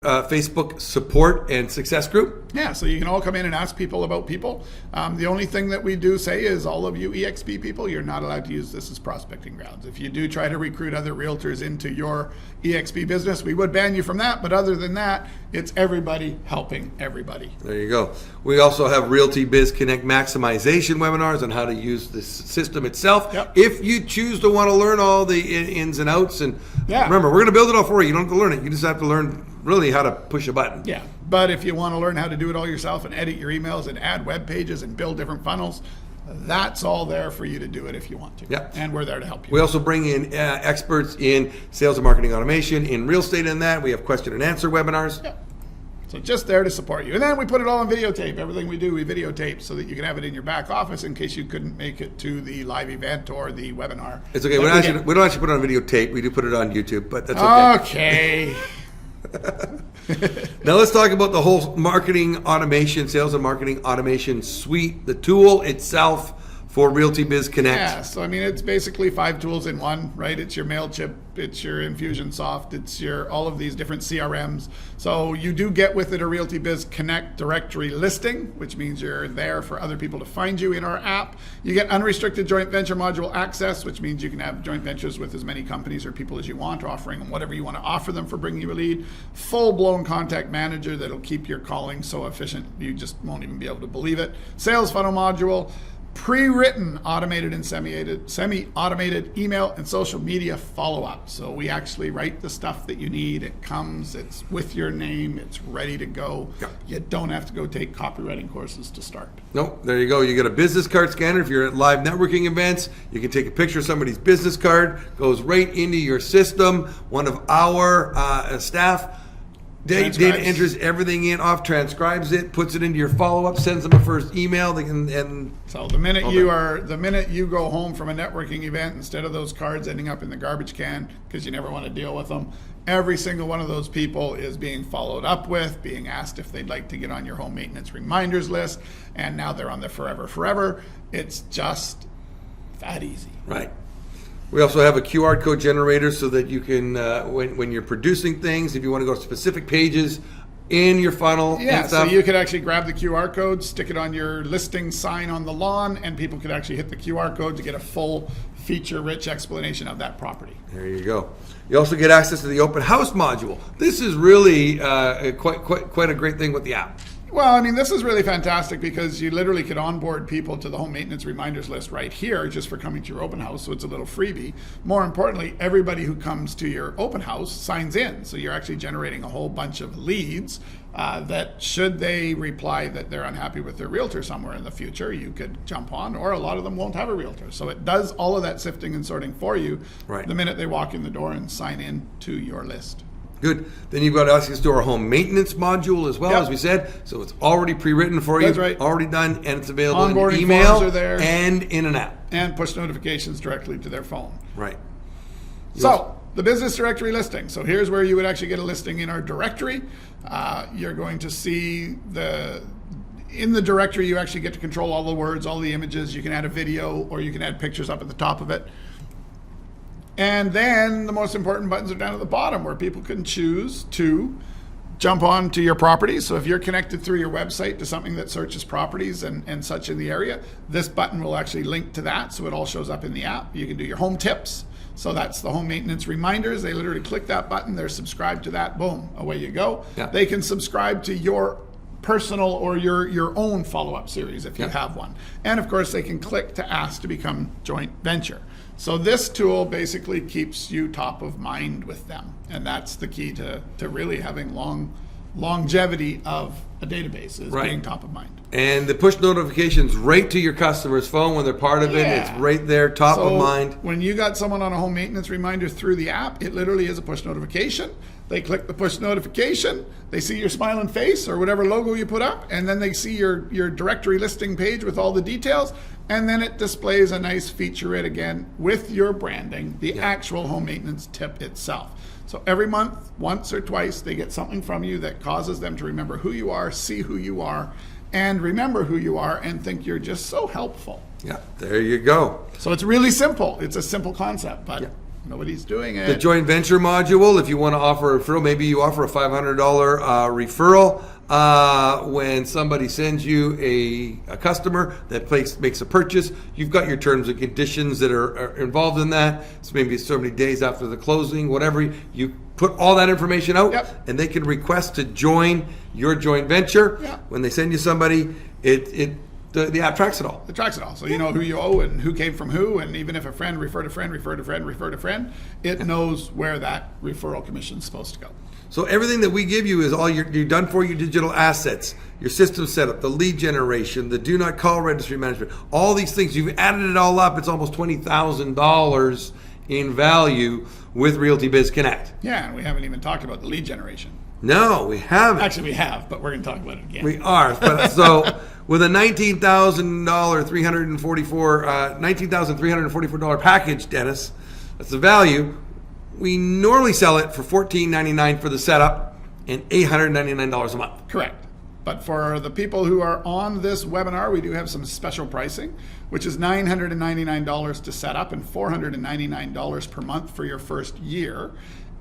[SPEAKER 2] Facebook support and success group.
[SPEAKER 1] Yeah, so you can all come in and ask people about people. The only thing that we do say is all of you EXP people, you're not allowed to use this as prospecting grounds. If you do try to recruit other realtors into your EXP business, we would ban you from that. But other than that, it's everybody helping everybody.
[SPEAKER 2] There you go. We also have RealtyBizConnect maximization webinars on how to use the system itself.
[SPEAKER 1] Yep.
[SPEAKER 2] If you choose to want to learn all the ins and outs, and
[SPEAKER 1] Yeah.
[SPEAKER 2] remember, we're going to build it all for you. You don't have to learn it. You just have to learn really how to push a button.
[SPEAKER 1] Yeah, but if you want to learn how to do it all yourself and edit your emails and add web pages and build different funnels, that's all there for you to do it if you want to.
[SPEAKER 2] Yeah.
[SPEAKER 1] And we're there to help you.
[SPEAKER 2] We also bring in experts in sales and marketing automation, in real estate and that. We have question and answer webinars.
[SPEAKER 1] Yeah. So just there to support you. And then we put it all on videotape. Everything we do, we videotape so that you can have it in your back office in case you couldn't make it to the live event or the webinar.
[SPEAKER 2] It's okay. We don't actually put it on videotape. We do put it on YouTube, but that's okay.
[SPEAKER 1] Okay.
[SPEAKER 2] Now let's talk about the whole marketing automation, sales and marketing automation suite, the tool itself for RealtyBizConnect.
[SPEAKER 1] Yeah, so I mean, it's basically 5 tools in one, right? It's your MailChimp, it's your Infusionsoft, it's your all of these different CRMs. So you do get with it a RealtyBizConnect directory listing, which means you're there for other people to find you in our app. You get unrestricted joint venture module access, which means you can have joint ventures with as many companies or people as you want, offering them whatever you want to offer them for bringing you a lead. Full-blown contact manager that'll keep your calling so efficient you just won't even be able to believe it. Sales funnel module. Pre-written automated and semi-automated email and social media follow-up. So we actually write the stuff that you need. It comes, it's with your name, it's ready to go.
[SPEAKER 2] Yep.
[SPEAKER 1] You don't have to go take copywriting courses to start.
[SPEAKER 2] Nope, there you go. You get a business card scanner. If you're at live networking events, you can take a picture of somebody's business card, goes right into your system. One of our staff data enters everything in, transcribes it, puts it into your follow-up, sends them a first email.
[SPEAKER 1] So the minute you go home from a networking event, instead of those cards ending up in the garbage can because you never want to deal with them, every single one of those people is being followed up with, being asked if they'd like to get on your home maintenance reminders list, and now they're on the forever. It's just that easy.
[SPEAKER 2] Right. We also have a QR code generator so that you can, when you're producing things, if you want to go to specific pages in your funnel and stuff.
[SPEAKER 1] So you could actually grab the QR code, stick it on your listing sign on the lawn, and people could actually hit the QR code to get a full feature-rich explanation of that property.
[SPEAKER 2] There you go. You also get access to the open house module. This is really quite a great thing with the app.
[SPEAKER 1] Well, I mean, this is really fantastic because you literally could onboard people to the home maintenance reminders list right here just for coming to your open house, so it's a little freebie. More importantly, everybody who comes to your open house signs in, so you're actually generating a whole bunch of leads that should they reply that they're unhappy with their realtor somewhere in the future, you could jump on, or a lot of them won't have a realtor. So it does all of that sifting and sorting for you the minute they walk in the door and sign in to your list.
[SPEAKER 2] Good. Then you've got access to our home maintenance module as well, as we said. So it's already pre-written for you,
[SPEAKER 1] That's right.
[SPEAKER 2] Already done, and it's available
[SPEAKER 1] Onboarding
[SPEAKER 2] in email
[SPEAKER 1] forms are there.
[SPEAKER 2] and in an app.
[SPEAKER 1] And push notifications directly to their phone.
[SPEAKER 2] Right.
[SPEAKER 1] So the business directory listing. So here's where you would actually get a listing in our directory. You're going to see in the directory, you actually get to control all the words, all the images. You can add a video or you can add pictures up at the top of it. And then the most important buttons are down at the bottom where people can choose to jump on to your property. So if you're connected through your website to something that searches properties and such in the area, this button will actually link to that. So it all shows up in the app. You can do your home tips. So that's the home maintenance reminders. They literally click that button. They're subscribed to that. Boom, away you go.
[SPEAKER 2] Yeah.
[SPEAKER 1] They can subscribe to your personal or your own follow-up series if you have one. And of course, they can click to ask to become joint venture. So this tool basically keeps you top of mind with them. And that's the key to really having longevity of a database is being top of mind.
[SPEAKER 2] And the push notifications right to your customer's phone when they're part of it. It's right there, top of mind.
[SPEAKER 1] When you got someone on a home maintenance reminder through the app, it literally is a push notification. They click the push notification, they see your smiling face or whatever logo you put up, and then they see your directory listing page with all the details, and then it displays a nice featurette again with your branding, the actual home maintenance tip itself. So every month, once or twice, they get something from you that causes them to remember who you are, see who you are, and remember who you are, and think you're just so helpful.
[SPEAKER 2] Yeah, there you go.
[SPEAKER 1] So it's really simple. It's a simple concept, but Nobody's doing it.
[SPEAKER 2] The joint venture module, if you want to offer a referral, maybe you offer a $500 referral when somebody sends you a customer that makes a purchase. You've got your terms and conditions that are involved in that. It's maybe so many days after the closing, whatever. You put all that information out,
[SPEAKER 1] Yep.
[SPEAKER 2] and they can request to join your joint venture.
[SPEAKER 1] Yep.
[SPEAKER 2] When they send you somebody, the app tracks it all.
[SPEAKER 1] It tracks it all. So you know who you owe and who came from who, and even if a friend referred a friend, referred a friend, referred a friend, it knows where that referral commission is supposed to go.
[SPEAKER 2] So everything that we give you is all you're done for your digital assets, your system setup, the lead generation, the do not call registry management, all these things. You've added it all up. It's almost $20,000 in value with RealtyBizConnect.
[SPEAKER 1] Yeah, and we haven't even talked about the lead generation.
[SPEAKER 2] No, we haven't.
[SPEAKER 1] Actually, we have, but we're going to talk about it again.
[SPEAKER 2] We are. But so with a $19,344 package, Dennis, that's the value. We normally sell it for $14.99 for the setup and $899 a month.
[SPEAKER 1] Correct. But for the people who are on this webinar, we do have some special pricing, which is $999 to set up and $499 per month for your first year.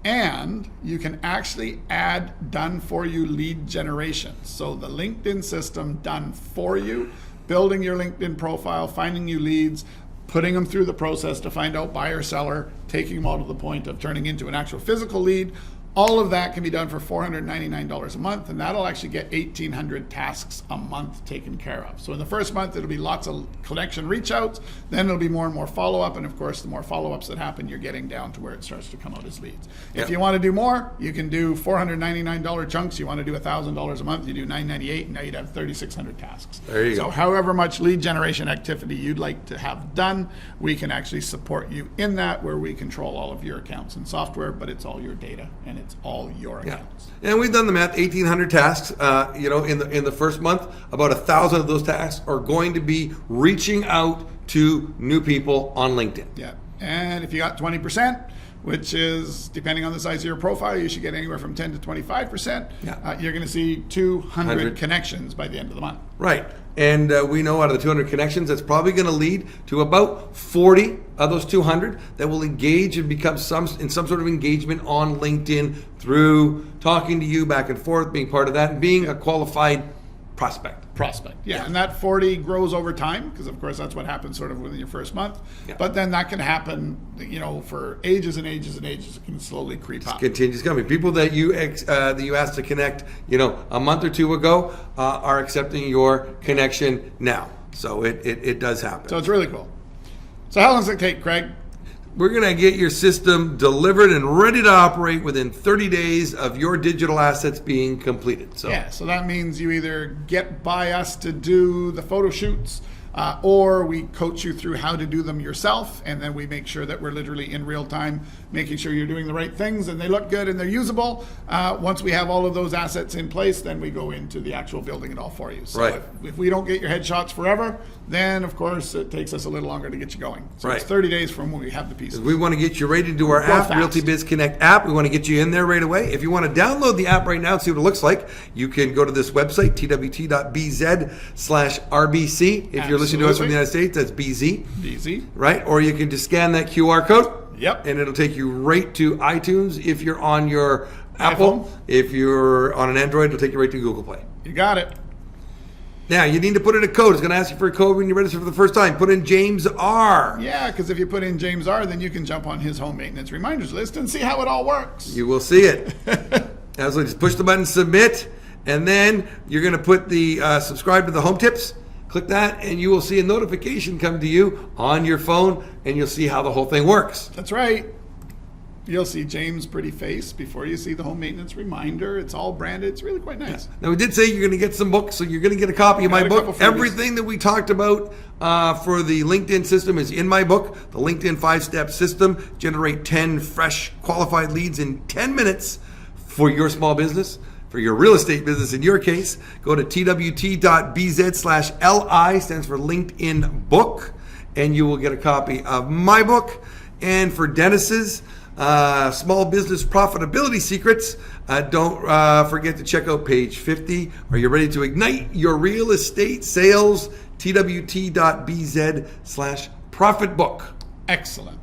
[SPEAKER 1] And you can actually add done-for-you lead generation. So the LinkedIn system done for you, building your LinkedIn profile, finding you leads, putting them through the process to find out buyer, seller, taking them all to the point of turning into an actual physical lead. All of that can be done for $499 a month, and that'll actually get 1,800 tasks a month taken care of. So in the first month, it'll be lots of connection reach outs, then it'll be more and more follow-up, and of course, the more follow-ups that happen, you're getting down to where it starts to come out as leads. If you want to do more, you can do $499 chunks. You want to do $1,000 a month, you do $998, and now you'd have 3,600 tasks.
[SPEAKER 2] There you go.
[SPEAKER 1] So however much lead generation activity you'd like to have done, we can actually support you in that, where we control all of your accounts and software, but it's all your data, and it's all your accounts.
[SPEAKER 2] And we've done the math, 1,800 tasks, in the first month, about 1,000 of those tasks are going to be reaching out to new people on LinkedIn.
[SPEAKER 1] Yeah, and if you got 20%, which is, depending on the size of your profile, you should get anywhere from 10 to 25%.
[SPEAKER 2] Yeah.
[SPEAKER 1] You're going to see 200 connections by the end of the month.
[SPEAKER 2] Right. And we know out of the 200 connections, that's probably going to lead to about 40 of those 200 that will engage and become in some sort of engagement on LinkedIn through talking to you back and forth, being part of that, and being a qualified prospect.
[SPEAKER 1] Yeah, and that 40 grows over time, because of course that's what happens sort of within your first month.
[SPEAKER 2] Yeah.
[SPEAKER 1] But then that can happen, for ages and ages and ages. It can slowly creep up.
[SPEAKER 2] Continues coming. People that you asked to connect, a month or two ago, are accepting your connection now. So it does happen.
[SPEAKER 1] So it's really cool. So how long does it take, Craig?
[SPEAKER 2] We're going to get your system delivered and ready to operate within 30 days of your digital assets being completed. So
[SPEAKER 1] that means you either get by us to do the photo shoots, or we coach you through how to do them yourself, and then we make sure that we're literally in real time making sure you're doing the right things and they look good and they're usable. Once we have all of those assets in place, then we go into the actual building it all for you. So
[SPEAKER 2] right.
[SPEAKER 1] if we don't get your headshots forever, then of course it takes us a little longer to get you going. So
[SPEAKER 2] right.
[SPEAKER 1] It's 30 days from when we have the pieces.
[SPEAKER 2] We want to get you ready to do our app,
[SPEAKER 1] fast.
[SPEAKER 2] RealtyBizConnect app. We want to get you in there right away. If you want to download the app right now and see what it looks like, you can go to this website, twt.bz/RBC. If you're listening to us from the United States, that's BZ.
[SPEAKER 1] BZ.
[SPEAKER 2] Right? Or you can just scan that QR code.
[SPEAKER 1] Yep.
[SPEAKER 2] And it'll take you right to iTunes if you're on your Apple. If you're on an Android, it'll take you right to Google Play.
[SPEAKER 1] You got it.
[SPEAKER 2] Now, you need to put in a code. It's going to ask you for a code when you register for the first time. Put in James R.
[SPEAKER 1] Yeah, because if you put in James R, then you can jump on his home maintenance reminders list and see how it all works.
[SPEAKER 2] You will see it. So just push the button, submit, and then you're going to put the subscribe to the home tips. Click that, and you will see a notification come to you on your phone, and you'll see how the whole thing works.
[SPEAKER 1] That's right. You'll see James' pretty face before you see the home maintenance reminder. It's all branded. It's really quite nice.
[SPEAKER 2] Yeah. Now, we did say you're going to get some books, so you're going to get a copy of my book. Everything that we talked about for the LinkedIn system is in my book, the LinkedIn 5-Step System. Generate 10 fresh, qualified leads in 10 minutes for your small business. For your real estate business, in your case, go to twt.bz/LI, stands for LinkedIn Book, and you will get a copy of my book. And for Dennis's Small Business Profitability Secrets, don't forget to check out page 50. Are you ready to ignite your real estate sales? twt.bz/profitbook.
[SPEAKER 1] Excellent.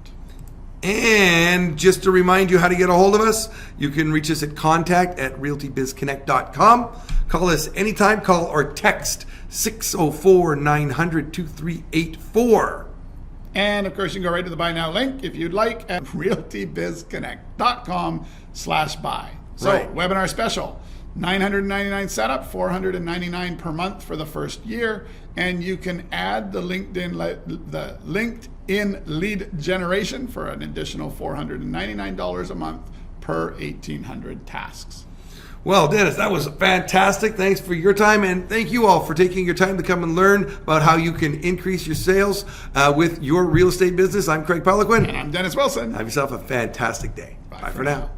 [SPEAKER 2] And just to remind you how to get a hold of us, you can reach us at contact@realtybizconnect.com. Call us anytime, call or text 604-900-2384.
[SPEAKER 1] And of course, you can go right to the buy now link if you'd like at realtybizconnect.com/buy. So,
[SPEAKER 2] Right.
[SPEAKER 1] webinar special, $999 setup, $499 per month for the first year, and you can add the LinkedIn lead generation for an additional $499 a month per 1,800 tasks.
[SPEAKER 2] Well, Dennis, that was fantastic. Thanks for your time, and thank you all for taking your time to come and learn about how you can increase your sales with your real estate business. I'm Craig Peloquin.
[SPEAKER 1] And I'm Dennis Wilson.
[SPEAKER 2] Have yourself a fantastic day. Bye for now.